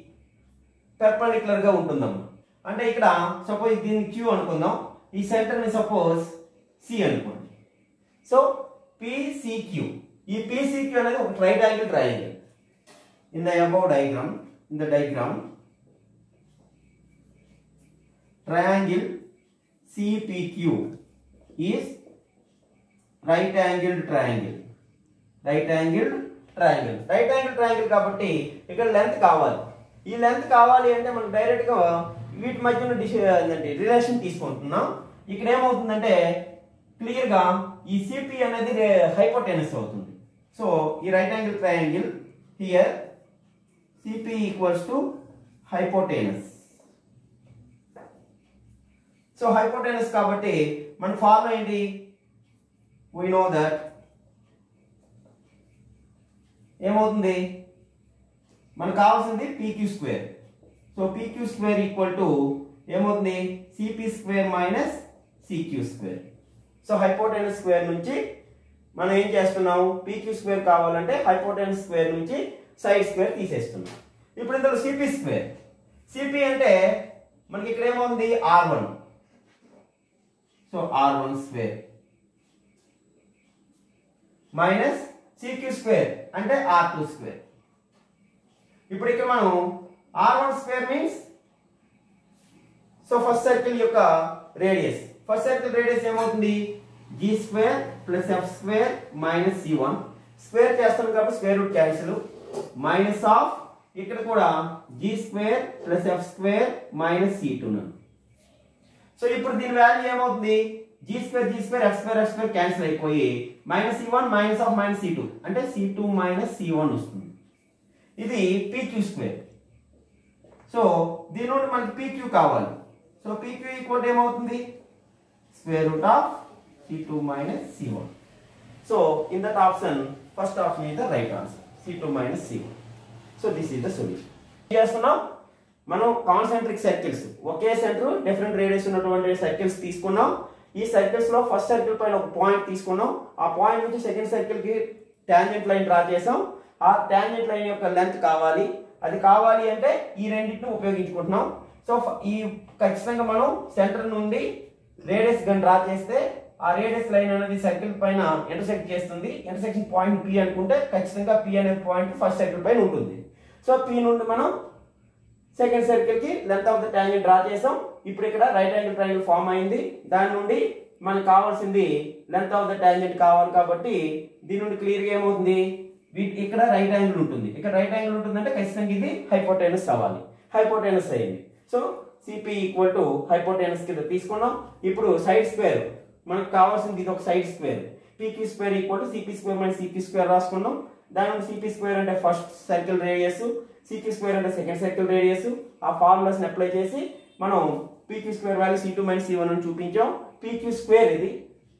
పెర్పెండిక్యులర్ గా ఉంటుందమ్మా. అంటే ఇక్కడ సపోజ్ దీన్ని q అనుకుందాం, ఈ సెంటర్ ని సపోజ్ c అనుకోండి. సో PCQ, ఈ PCQ అనేది ఒక right angle triangle. In the above diagram, in the diagram triangle CPQ is right angled triangle. Right angled triangle. Right angled triangle కాబట్టి ఇక్కడ లెంత్ కావాలి. ఈ లెంత్ కావాలి అంటే మనం డైరెక్ట్ గా వీటి మధ్యన రిలేషన్ తీసుకుంటున్నాం. ఇక్కడ ఏమవుతుందంటే క్లియర్ గా ఈ CP అనేది హైపోటెనస్ అవుతుంది. సో ఈ right angle triangle here CP = hypotenuse. So hypotenuse కాబట్టి మన ఫార్ములా ఏంటి? we know that ఏమవుతుంది? మనకు కావాల్సింది PQ². సో PQ² ఏమవుతుంది? CP² - CQ². So hypotenuse square నుంచి మనం ఏం చేస్తున్నాం? PQ² కావాలంటే హైపోటెనస్ స్క్వేర్ నుంచి సైడ్ స్క్వేర్ తీసేస్తున్నాం. ఇప్పుడు ఇందులో CP². CP అంటే మనకి ఇక్కడ ఏమవుతుంది? R1. So r1² minus CQ² అంటే r2². ఇప్పుడు ఇక్కడ మనం r1² means so first circle యొక్క రేడియస్, ఫస్ట్ సర్కిల్ రేడియస్ ఏమవుతుంది, g square plus f square minus c1. Square చేస్తాం కాబట్టి square root cancel, minus of ఇక్కడ కూడా g square plus f square minus c2. So ఇప్పుడు దీని వాల్యూ ఏమవుతుంది, g square f square cancel అయిపోయి minus c1 minus of minus c2 అంటే c2 minus c1 వస్తుంది. ఇది pq స్క్వేర్. సో దీని నుండి మనకి pq కావాలి. సో pq ఈక్వల్ ఏమవుతుంది, square root of c2 minus c1. So in that option first option is the right answer, c2 minus c1. So this is the solution. చేస్తున్నాం మనం concentric circles, ఒకే centre different radius ఉన్నటువంటి circles తీసుకున్నాం. ఈ circles లో first circle పైన ఒక point తీసుకున్నాం, ఆ పాయింట్ నుంచి సెకండ్ సర్కిల్ కి టాంజెంట్ లైన్ డ్రా చేసాం. ఆ టాంజెంట్ లైన్ యొక్క లెంత్ కావాలి, అది కావాలి అంటే ఈ రెండింటిని ఉపయోగించుకుంటున్నాం. సో ఈ ఖచ్చితంగా మనం సెంటర్ నుండి రేడియస్ గన్ డ్రా చేస్తే ఆ రేడియస్ లైన్ అనేది సర్కిల్ పైన ఇంటర్సెక్ట్ చేస్తుంది. ఇంటర్సెక్షన్ పాయింట్ P అనుకుంటే ఖచ్చితంగా P అనే పాయింట్ ఫస్ట్ సర్కిల్ పైన ఉంటుంది. సో P నుండి మనం సెకండ్ సర్కిల్ కి length of the tangent draw చేసాం. ఇప్పుడు ఇక్కడ రైట్ యాంగిల్ ట్రయాంగిల్ ఫామ్ అయింది. దాని నుండి మనకు కావాల్సింది లెంత్ ఆఫ్ ద టాంజెంట్ కావాలి కాబట్టి దీని నుండి క్లియర్ గా ఏమవుతుంది, ఇక్కడ రైట్ యాంగిల్ ఉంటుంది. ఇక్కడ రైట్ యాంగిల్ ఉంటుందంటే ఖచ్చితంగా ఇది హైపోటెనస్ అవ్వాలి. హైపోటెనస్ అయింది. So CP equal to hypotenuse కింద తీసుకున్నాం. ఇప్పుడు సైడ్ స్క్వేర్ మనకు కావాల్సింది ఇది ఒక side square, PQ square equal to CP square minus CQ square రాసుకున్నాం. దాని నుండి CP స్క్వేర్ అంటే first circle radius, CQ square అంటే సెకండ్ సర్కిల్ రేడియస్. ఆ ఫార్ములాస్ ని అప్లై చేసి మనం PQ square value c2 minus c1 అని చూపించాం. PQ స్క్వేర్ ఇది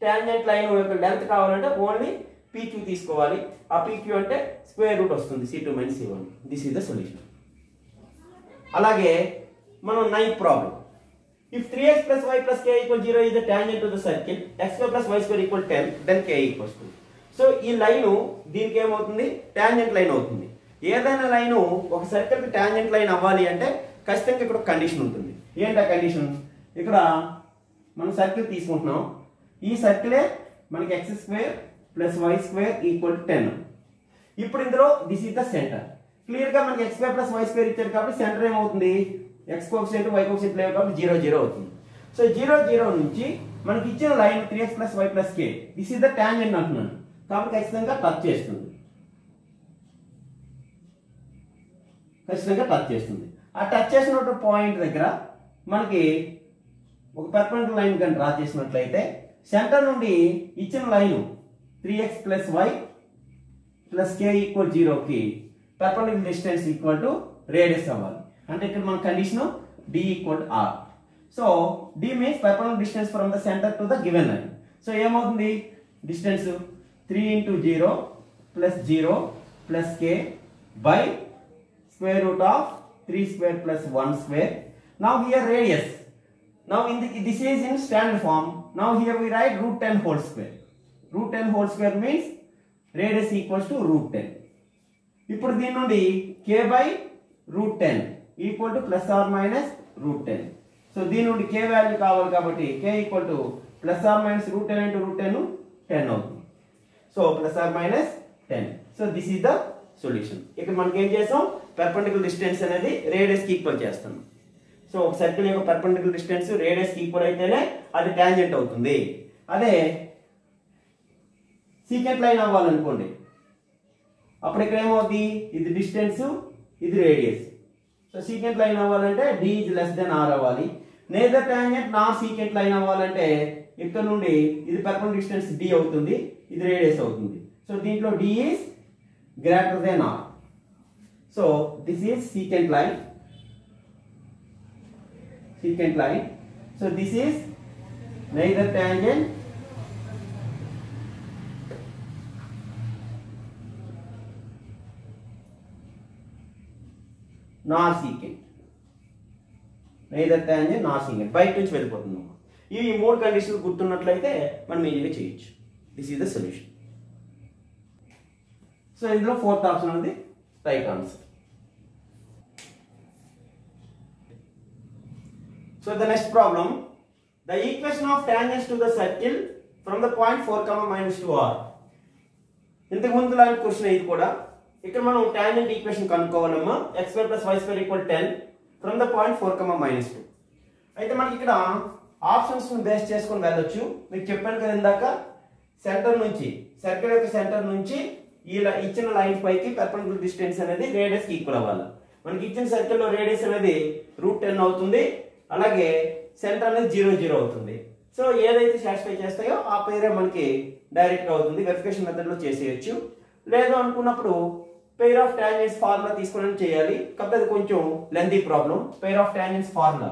టాంజెంట్ లైన్ యొక్క లెంత్ కావాలంటే ఓన్లీ PQ తీసుకోవాలి. ఆ PQ అంటే స్క్వేర్ రూట్ వస్తుంది c2 minus c1. This is the solution. అలాగే మనం ninth problem, if 3x plus y plus k equal 0 is the tangent to the circle x square plus y square equal 10 then k equals 2. So ఈ line దీనికి ఏమవుతుంది, tangent line అవుతుంది. ఏదైనా line ఒక circle కి tangent line అవ్వాలి అంటే ఖచ్చితంగా ఇక్కడ కండిషన్ ఉంటుంది. ఏంటి ఆ కండిషన్, ఇక్కడ మనం సర్కిల్ తీసుకుంటున్నాం. ఈ సర్కిలే మనకి x square plus y square equal 10. ఇప్పుడు ఇందులో this is the centre. Clear గా మనకి x square plus y square ఇచ్చారు కాబట్టి సెంటర్ ఏమవుతుంది, x కోఎఫిషియంట్ y కోఎఫిషియంట్ లేవు కాబట్టి 0 0 అవుతుంది. సో 0 0 నుంచి మనకి ఇచ్చిన line 3x plus y plus k this is the tangent అంటున్నాను కాబట్టి ఖచ్చితంగా టచ్ చేస్తుంది. ఖచ్చితంగా టచ్ చేస్తుంది. ఆ టచ్ చేసిన పాయింట్ దగ్గర మనకి ఒక పర్పెండిక్యులర్ లైన్ కనుక డ్రా చేసినట్లయితే సెంటర్ నుండి ఇచ్చిన line 3x plus y plus k equal 0 కి perpendicular distance equal to radius అవ్వాలి. అంటే ఇక్కడ మన condition d equal to r. So d means perpendicular distance from the centre to the given line. So ఏమవుతుంది, distance 3 into 0 plus 0 plus k by square root of 3 square plus 1 square. Now here radius. Now this is in standard form. Now here we write root 10 whole square. Root 10 whole square means radius equals to root 10. ఇప్పుడు దీని నుండి k by root 10 equal to plus or minus root 10. So దీని నుండి k value కావాలి కాబట్టి k equal to plus or minus root 10 into root 10 10 అవుతుంది. So plus or minus 10. So this is the solution. ఇక్కడ మనకి ఏం చేసాం, పర్పెండిక్యులర్ డిస్టెన్స్ అనేది రేడియస్ కి ఈక్వల్ చేస్తాం. సో ఒక సర్కిల్ యొక్క పర్పెండిక్యులర్ డిస్టెన్స్ రేడియస్ కి ఈక్వల్ అయితేనే అది టాంజెంట్ అవుతుంది. అదే సీకెంట్ లైన్ అవ్వాలనుకోండి అప్పుడు ఇక్కడ ఏమవుతుంది, ఇది డిస్టెన్స్ ఇది రేడియస్. సో సీకెంట్ లైన్ అవ్వాలంటే d is less than r అవ్వాలి. నేదర్ టాంజెంట్ నార్ సీకెంట్ లైన్ అవ్వాలంటే ఇక్కడ నుండి ఇది పర్పెండిక్యులర్ డిస్టెన్స్ d అవుతుంది, ఇది రేడియస్ అవుతుంది. సో దీంట్లో d is greater than r. So this is secant line. Secant line. So this is neither tangent nor secant. Neither tangent nor secant. బయట నుంచి వెళ్ళిపోతుంది. ఈ మూడు కండిషన్లు గుర్తున్నట్లయితే మనం ఈజీగా చేయొచ్చు. This is the solution. So ఇందులో ఫోర్త్ ఆప్షన్ అనేది right answer. So the next problem, the equation of tangents to the circle from the point 4, -2r. ఇంతకు ముందు లాంటి క్వశ్చన్ ఇది కూడా. ఇక్కడ మనం టాంజెంట్ ఈక్వేషన్ కనుక్కోవాలమ్మా. x² + y² = 10 from the point 4, -2. అయితే మనకి ఇక్కడ ఆప్షన్స్ ను బేస్ చేసుకొని వెళ్ళొచ్చు. మీకు చెప్పాను కదా ఇందాక, సెంటర్ నుంచి సర్కిల్ యొక్క సెంటర్ నుంచి ఇలా ఇచ్చిన లైన్ పైకి పెర్పెండిక్యులర్ డిస్టెన్స్ అనేది రేడియస్ కి ఈక్వల్ అవ్వాలి. మనకి ఇచ్చిన సర్కిల్ లో రేడియస్ అనేది √10 అవుతుంది, అలాగే సెంటర్ అనేది 0 0 అవుతుంది. సో ఏదైతే సాటిస్ఫై చేస్తాయో ఆ పేరే మనకి డైరెక్ట్ గా అవుతుంది. వెరిఫికేషన్ మెథడ్ లో చేసేయచ్చు. లేదు అనుకున్నప్పుడు పెయిర్ ఆఫ్ టాంజెంట్స్ ఫార్ములా తీసుకొని చేయాలి. కాకపోతే అది కొంచెం lengthy problem. Pair of tangents formula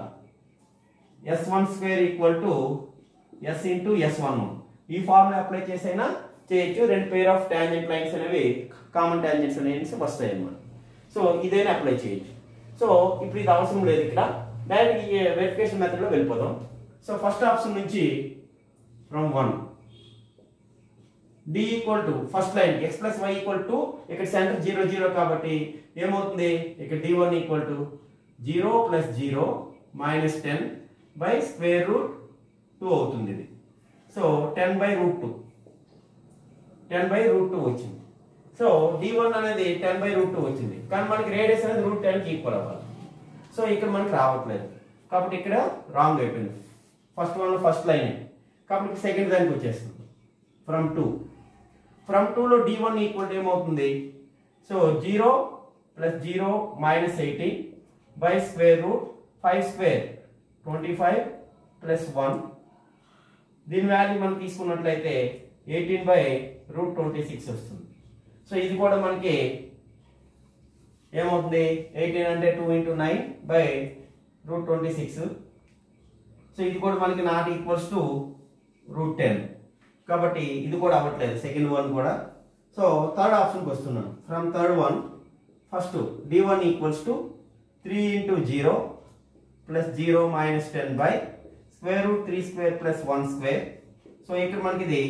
s1² = s × s11. ఈ ఫార్ములా అప్లై చేసైనా చేయొచ్చు. రెండు పెయిర్ ఆఫ్ టాంజెంట్ లైన్స్ అనేవి కామన్ టాంజెంట్స్ అనేవి వస్తాయి అన్నమాట. సో ఇదైనా అప్లై చేయొచ్చు. సో ఇప్పుడు ఇది అవసరం లేదు, ఇక్కడ డైరెక్ట్ ఈ వెరిఫికేషన్ మెథడ్ లో వెళ్ళిపోదాం. సో ఫస్ట్ ఆప్షన్ నుంచి from 1 d = first line x + y = ఇక్కడ సెంటర్ 0 0 కాబట్టి ఏమవుతుంది, ఇక్కడ d1 = 0 + 0 - 10 /√2 అవుతుంది. ఇది సో 10/√2 వచ్చింది. సో d1 అనేది 10/√2 వచ్చింది, కానీ మనకి రేడియస్ అనేది √10 కి ఈక్వల్ అవ్వాలి. సో ఇక్కడ మనకి రావట్లేదు కాబట్టి ఇక్కడ రాంగ్ అయిపోయింది. ఫస్ట్ వన్ ఫస్ట్ లైన్ కాబట్టి సెకండ్ దానికి వచ్చేస్తుంది. ఫ్రమ్ 2 లో d1 = ఏమవుతుంది, సో 0 + 0 - 18 /√5² 25 + 1. దీని వాల్యూ మనం తీసుకున్నట్లయితే 18/√26 వస్తుంది. సో ఇది కూడా మనకి ఏమవుతుంది, 18 అంటే 2 × 9 /√26. సో ఇది కూడా మనకి నాట్ ఈక్వల్స్ టు √10 కాబట్టి ఇది కూడా అవ్వట్లేదు, సెకండ్ వన్ కూడా. సో థర్డ్ ఆప్షన్కి వస్తున్నాను. From third one first d1 = 3 × 0 + 0 - 10 /√3² + 1². So ఇక్కడ మనకి ఇది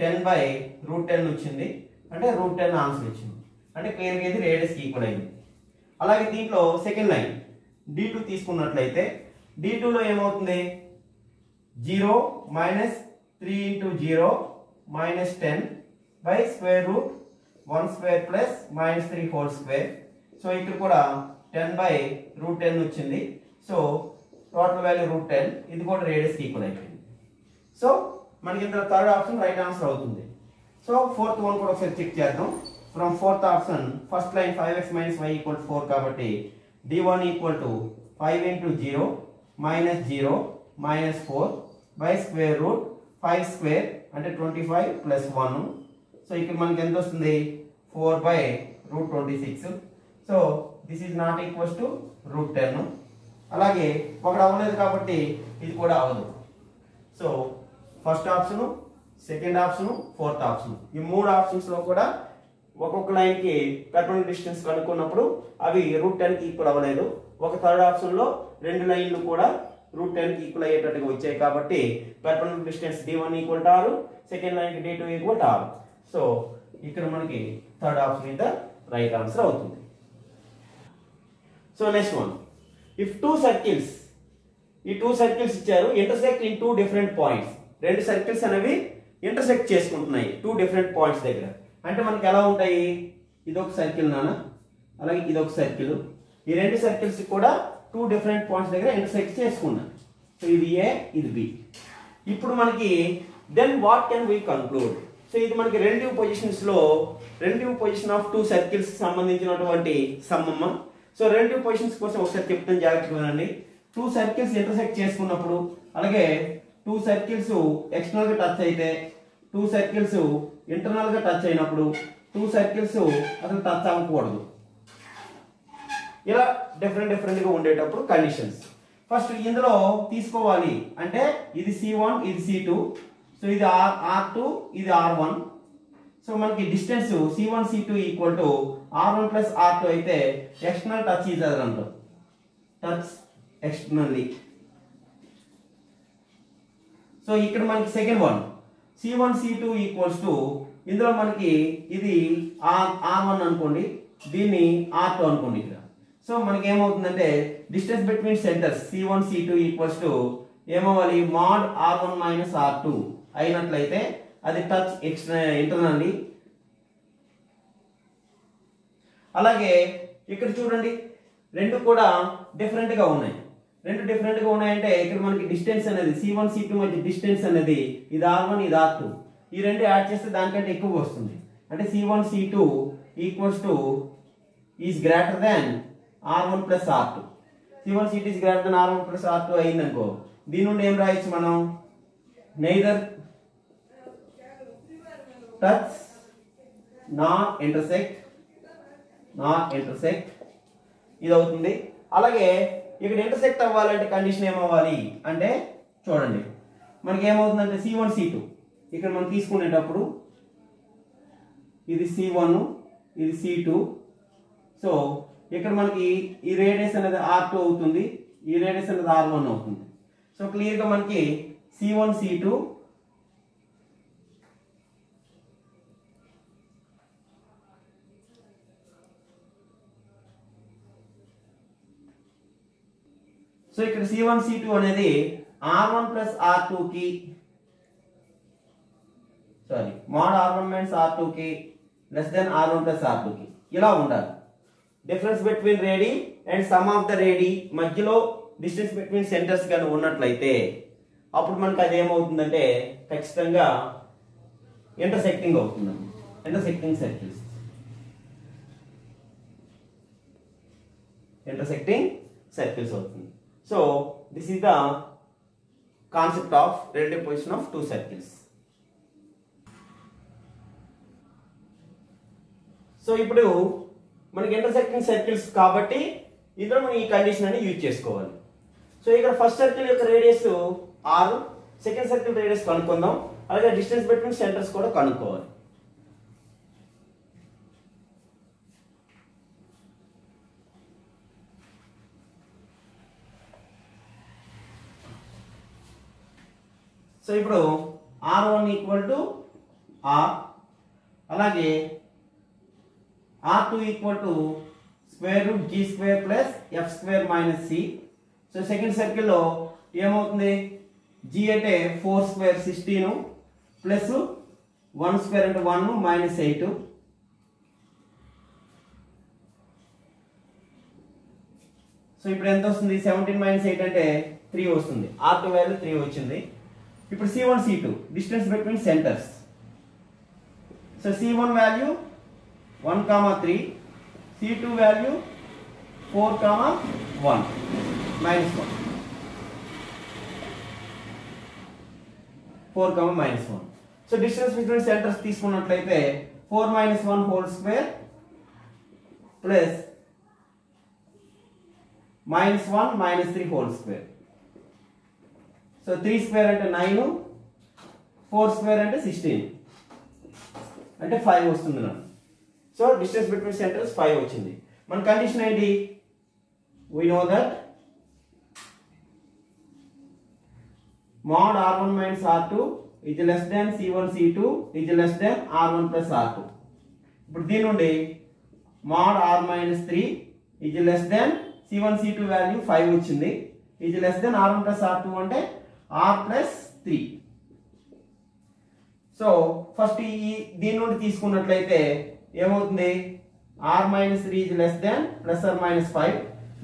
10/√10 వచ్చింది, అంటే √10 ఆన్సర్ వచ్చింది, అంటే క్లియర్గా ఇది రేడియస్ కి ఈక్వల్ అయింది. అలాగే దీంట్లో సెకండ్ లైన్ d2 తీసుకున్నట్లయితే d2 లో ఏమవుతుంది, 0 - 3 × 0 - 10 /√1² + -3² సో ఇక్కడ కూడా 10/√10 వచ్చింది. సో టోటల్ వాల్యూ √10, ఇది కూడా రేడియస్ కి ఈక్వల్ అయిపోయింది. సో మనకి ఇందులో థర్డ్ ఆప్షన్ రైట్ ఆన్సర్ అవుతుంది. సో ఫోర్త్ వన్ కూడా ఒకసారి చెక్ చేద్దాం. From fourth option first line 5x - y = 4 కాబట్టి d1 = 5 × 0 - 0 - 4 /√5² అంటే 25 + 1. సో ఇక్కడ మనకి ఎంత వస్తుంది, 4/√26. So this is not equals to √10. అలాగే ఒకటి అవ్వలేదు కాబట్టి ఇది కూడా అవ్వదు. So first option, second option, fourth option, ఈ మూడు ఆప్షన్స్ లో కూడా ఒక్కొక్క లైన్ కి పెర్పెండిక్యులర్ డిస్టెన్స్ కనుక్కున్నప్పుడు అవి √10 కి ఈక్వల్ అవ్వలేదు. ఒక థర్డ్ ఆప్షన్ లో రెండు లైన్లు కూడా √10 కి ఈక్వల్ అయ్యేటట్టుగా వచ్చాయి కాబట్టి perpendicular distance d1 = 6, second line కి d2 = 6. సో ఇక్కడ మనకి థర్డ్ ఆప్షన్ అయితే రైట్ ఆన్సర్ అవుతుంది. సో నెక్స్ట్ వన్, ఇఫ్ ఈ టూ సర్కిల్స్ ఇచ్చారు, ఇంటర్సెక్ట్ ఇన్ 2 డిఫరెంట్ పాయింట్స్. రెండు సర్కిల్స్ అనేవి ఇంటర్సెక్ట్ చేసుకుంటున్నాయి 2 డిఫరెంట్ పాయింట్స్ దగ్గర. అంటే మనకి ఎలా ఉంటాయి, ఇదొక సర్కిల్ నాన్న, అలాగే ఇదొక సర్కిల్. ఈ రెండు సర్కిల్స్ కూడా 2 డిఫరెంట్ పాయింట్స్ దగ్గర ఇంటర్సెక్ట్ చేసుకున్నాయి. సో ఇది ఏ, ఇది బి. ఇప్పుడు మనకి then what can we conclude. So ఇది మనకి రిలేటివ్ పొజిషన్ ఆఫ్ 2 సర్కిల్స్ సంబంధించినటువంటి సమ్మమ్మ. సో రిలేటివ్ పొజిషన్స్ కోసం ఒకసారి చెప్తాను, జాగ్రత్తగా వినండి. 2 సర్కిల్స్ ఇంటర్సెక్ట్ చేసుకున్నప్పుడు, అలాగే 2 సర్కిల్స్ ఎక్స్టర్నల్ గా టచ్ అయితే, 2 సర్కిల్స్ ఇంటర్నల్ గా టచ్ అయినప్పుడు, 2 సర్కిల్స్ అసలు టచ్ అవ్వకూడదు. ఇలా డిఫరెంట్ గా ఉండేటప్పుడు కండిషన్స్. ఫస్ట్ ఇందులో తీసుకోవాలి అంటే ఇది C1, ఇది C2. సో ఇది R2, ఇది R1. సో మనకి distance C1 C2 = R1 + R2 అయితే ఎక్స్టర్నల్ టచ్ ఈజ్ అదర్ అంటాం, టచ్ ఎక్స్టర్నల్లీ. సో ఇక్కడ మనకి సెకండ్ వన్ C1 C2 = ఇందులో మనకి ఇది R1 అనుకోండి, దీన్ని R2 అనుకోండి ఇక్కడ. సో మనకి ఏమవుతుందంటే distance between centres C1 C2 = ఏమవ్వాలి, mod R1 - R2 అయినట్లయితే అది టచ్ ఇంటర్నల్లీ. అలాగే ఇక్కడ చూడండి, రెండు కూడా డిఫరెంట్ గా ఉన్నాయి. రెండు డిఫరెంట్ గా ఉన్నాయంటే ఇక్కడ మనకి డిస్టెన్స్ అనేది C1 C2 మధ్య డిస్టెన్స్ అనేది ఇది R1 ఇది R2 ఈ రెండు యాడ్ చేస్తే దానికంటే ఎక్కువ వస్తుంది అంటే C1 C2 equals to is greater than R1 plus R2 C1 C2 is greater than R1 plus R2 అయిందనుకో దీని నుండి ఏం రాయొచ్చు మనం neither touch nor intersect ఇది అవుతుంది అలాగే ఇక్కడ ఇంటర్సెక్ట్ అవ్వాలంటే కండిషన్ ఏమవ్వాలి అంటే చూడండి మనకి ఏమవుతుందంటే C1 C2 ఇక్కడ మనం తీసుకునేటప్పుడు ఇది C1 ఇది C2 సో ఇక్కడ మనకి ఈ రేడియస్ అనేది R2 అవుతుంది ఈ రేడియస్ అనేది R1 అవుతుంది సో క్లియర్ గా మనకి C1 C2 సో ఇక్కడ C1 C2 అనేది R1 ప్లస్ R2 కి mod R1 మైనస్ R2 కి less than R1 plus R2 కి ఇలా ఉండాలి difference between radii and sum of the radii మధ్యలో డిస్టెన్స్ బిట్వీన్ సెంటర్స్ గాని ఉన్నట్లయితే అప్పుడు మనకి అది ఏమవుతుందంటే ఖచ్చితంగా ఇంటర్సెక్టింగ్ అవుతుంది ఇంటర్సెక్టింగ్ సర్కిల్స్ అవుతుంది so this is the concept of relative position of two circles so ఇప్పుడు మనకి ఇంటర్సెక్టింగ్ సర్కిల్స్ కాబట్టి ఇందులో మనం ఈ కండిషన్ అని యూజ్ చేసుకోవాలి సో ఇక్కడ ఫస్ట్ సర్కిల్ యొక్క radius R second circle radius కనుక్కుందాం అలాగే డిస్టెన్స్ బిట్వీన్ సెంటర్స్ కూడా కనుక్కోవాలి సో ఇప్పుడు R1 ఈక్వల్ టు R అలాగే R2 equal to square root G square plus F square minus C so second సర్కిల్లో ఏమవుతుంది G అంటే 4 స్క్వేర్ 16 ప్లస్ 1 స్క్వేర్ అంటే 1 మైనస్ 8 సో ఇప్పుడు ఎంత వస్తుంది 17 మైనస్ 8 అంటే 3 వస్తుంది R2 వాల్యూ 3 వచ్చింది ఇప్పుడు C1 C2 distance between centres so C1 value 1, 3 C2 value 4, 1 minus 1 4, minus 1 so distance between centres తీసుకున్నట్లయితే 4 minus 1 whole square plus minus 1 minus 3 whole square so 3 square అంటే 9 4 square అంటే 16 అంటే 5 వస్తుంది నాకు సో డిస్టెన్స్ బిట్వీన్ సెంటర్స్ 5 వచ్చింది మన condition ఏంటి we know that mod R1 minus R2 is less than C1 C2 is less than R1 plus R2 ఇప్పుడు దీని నుండి mod R minus 3 is less than C1 C2 value 5 వచ్చింది is less than R1 plus R2 అంటే R plus 3 so first ఈ దీని నుండి తీసుకున్నట్లయితే ఏమవుతుంది R minus 3 is less than plus or minus 5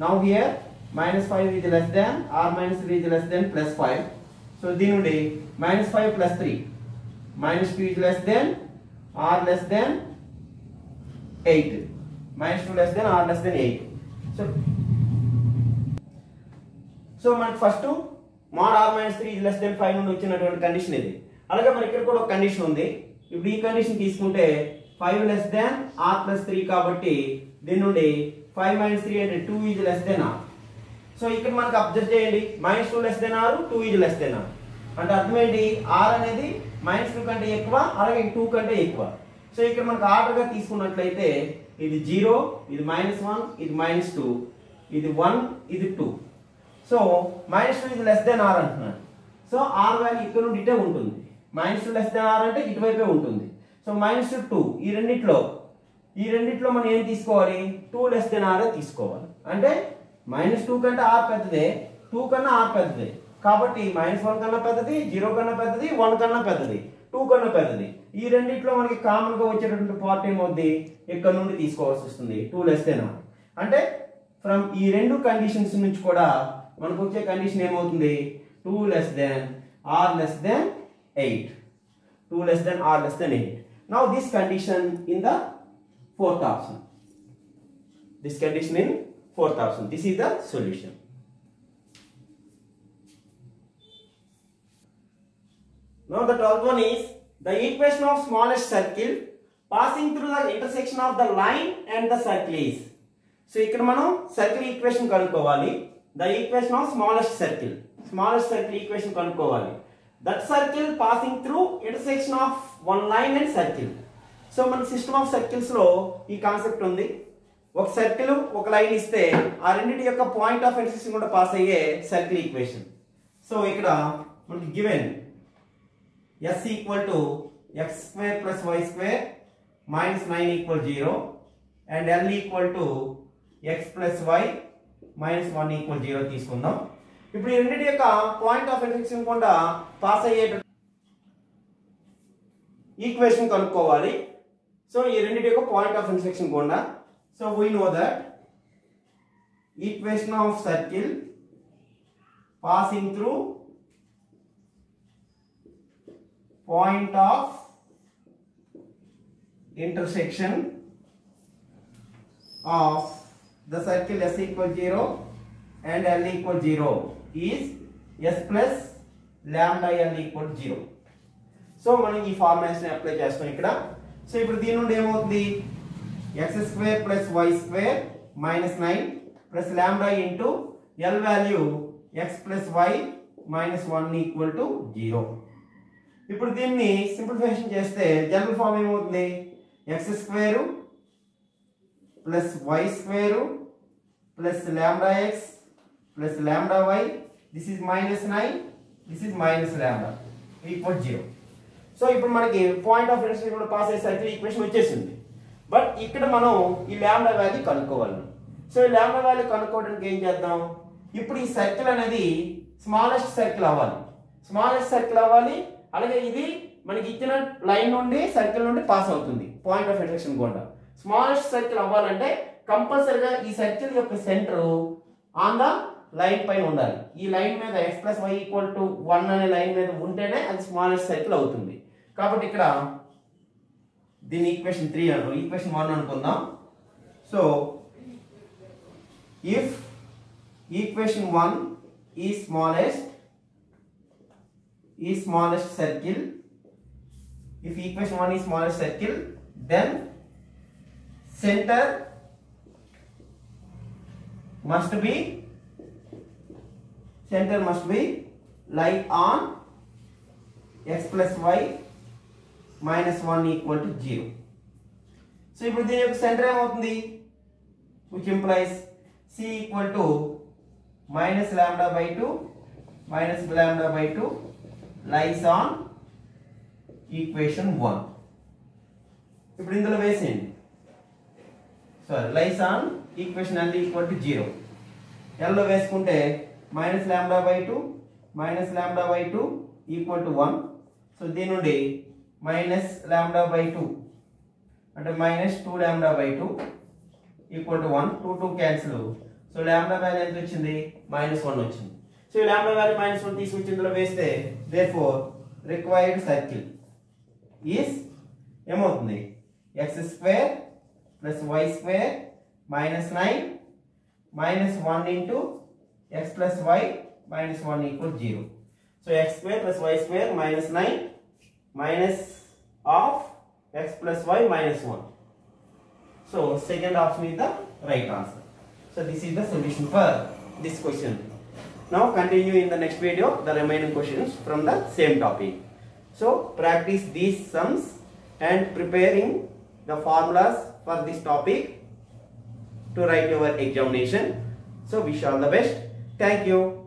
now here minus 5 is less than R minus 3 is less than plus 5 so దీని నుండి minus 5 plus 3 minus 2 is less than R less than 8 minus 2 less than R less than 8 so మనకి first mod R minus 3 is less than 5 నుండి వచ్చినటువంటి condition ఇది అలాగే మనకి ఇక్కడ కూడా ఒక కండిషన్ ఉంది ఇప్పుడు ఈ కండిషన్ తీసుకుంటే 5 less than R plus 3 కాబట్టి దీని నుండి 5 minus 3 అంటే 2 is less than R so ఇక్కడ మనకి అబ్జర్వ్ చేయండి minus 2 less than R 2 is less than R అంటే అర్థం ఏంటి R అనేది minus 2 కంటే ఎక్కువ అలాగే 2 కంటే ఎక్కువ సో ఇక్కడ మనకి ఆర్డర్ గా తీసుకున్నట్లయితే ఇది 0 ఇది -1 ఇది -2 ఇది 1 ఇది 2 so -2 is less than R అంటున్నాను సో R వాల్యూ ఇక్కడ నుండి ఇటే ఉంటుంది -2 less than R అంటే ఇటువైపే ఉంటుంది సో -2 ఈ రెండిట్లో మనం ఏం తీసుకోవాలి 2 less than R తీసుకోవాలి అంటే -2 కంటే R పెద్దదే 2 కన్నా R పెద్దదే కాబట్టి -1 కన్నా పెద్దది 0 కన్నా పెద్దది 1 కన్నా పెద్దది 2 కన్నా పెద్దది ఈ రెండిట్లో మనకి కామన్ గా వచ్చేటటువంటి పార్ట్ ఏమవుద్ది ఇక్కడ నుండి తీసుకోవాల్సి వస్తుంది 2 less than R అంటే ఫ్రమ్ ఈ రెండు కండిషన్స్ నుంచి కూడా మనకు వచ్చే కండిషన్ ఏమవుతుంది 2 less than or less than 8. 2 less than or less than 8. Now this condition in the fourth option. This condition in fourth option. This is the solution. Now the 12th one is the equation of smallest circle passing through the intersection of the line and the circle is. So ఇక్కడ మనం circle equation కనుక్కోవాలి. The equation of smallest circle equation కనుక్కోవాలి. That circle passing through intersection of one line and circle. So మన system of circles లో ఈ concept ఉంది. ఒక circle ఒక లైన్ ఇస్తే ఆ రెండింటి యొక్క పాయింట్ ఆఫ్ ఇంటర్సెక్షన్ కూడా పాస్ అయ్యే సర్కిల్ ఈక్వేషన్. సో ఇక్కడ మనకి given s equal to x square plus y square minus 9 equal 0 and l equal to x plus y minus 1 equal 0 తీసుకుందాం. ఇప్పుడు ఈ రెండింటి యొక్క పాయింట్ ఆఫ్ ఇంటర్సెక్షన్ కూడా పాస్ అయ్యే ఈక్వేషన్ కనుక్కోవాలి. సో ఈ రెండింటి యొక్క పాయింట్ ఆఫ్ ఇంటర్సెక్షన్ కూడా. So we know that equation of circle passing through point of intersection of the circle s equal 0 and l equal 0 is s plus lambda l equal 0. So మనం ఈ formulation apply చేస్తాం ఇక్కడ. So ఇప్పుడు దీని నుండి ఏమవుతుంది x square plus y square minus 9 plus lambda into l value x plus y minus 1 equal to 0. ఇప్పుడు దీన్ని సింప్లిఫికేషన్ చేస్తే జనరల్ ఫామ్ ఏమవుతుంది x square plus y square plus lambda x plus lambda y this is minus 9 this is minus lambda equal 0. So ఇప్పుడు మనకి point of intersection కూడా pass అయ్యే circle equation వచ్చేసింది. But ఇక్కడ మనం ఈ లాంబ్డా వాల్యూ కనుక్కోవాలి. సో ఈ లాంబ్డా వాల్యూ కనుక్కోవడానికి ఏం చేద్దాం, ఇప్పుడు ఈ సర్కిల్ అనేది స్మాలెస్ట్ సర్కిల్ అవ్వాలి. స్మాలెస్ట్ సర్కిల్ అవ్వాలి, అలాగే ఇది మనకి ఇచ్చిన లైన్ నుండి సర్కిల్ నుండి పాస్ అవుతుంది పాయింట్ ఆఫ్ ఇంటర్సెక్షన్ కూడా. స్మాలెస్ట్ సర్కిల్ అవ్వాలంటే కంపల్సరీగా ఈ సర్కిల్ యొక్క సెంటర్ ఆన్ ద లైన్ పైన ఉండాలి. ఈ లైన్ మీద x ప్లస్ వై ఈక్వల్ టు 1 అనే లైన్ మీద ఉంటేనే అది స్మాలెస్ట్ సర్కిల్ అవుతుంది. కాబట్టి ఇక్కడ దీని ఈక్వేషన్ 3 అను ఈక్వేషన్ 1 అనుకుందాం. So if equation 1 is smallest circle, if equation 1 is smallest circle, then center must be lie on x plus y minus 1 equal to 0. So ఇప్పుడు దీని యొక్క సెంటర్ ఏమవుతుంది, which implies c equal to minus lambda by 2 minus lambda by 2 lies on equation 1. ఇప్పుడు ఇందులో వేసేయండి, lies on equation l equal to 0. l లో వేసుకుంటే minus lambda by 2 minus lambda by 2 equal to 1. So దీని నుండి minus lambda by 2 అంటే minus 2 lambda by 2 equal to 1. 2 cancel. So lambda value ఎంత వచ్చింది, -1 వచ్చింది. సో ఈ lambda వాల్యూ -1 తీసుకొచ్చి ఇందులో వేస్తే therefore required circle is ఏమవుతుంది x square plus y square minus 9 minus 1 into x plus y minus 1 equal 0. So x square plus y square minus 9 minus of x plus y minus 1. So second option is the right answer. So this is the solution for this question. Now continue in the next video the remaining questions from the same topic. So practice these sums and preparing the formulas for this topic to write your examination. So wish all the best. Thank you.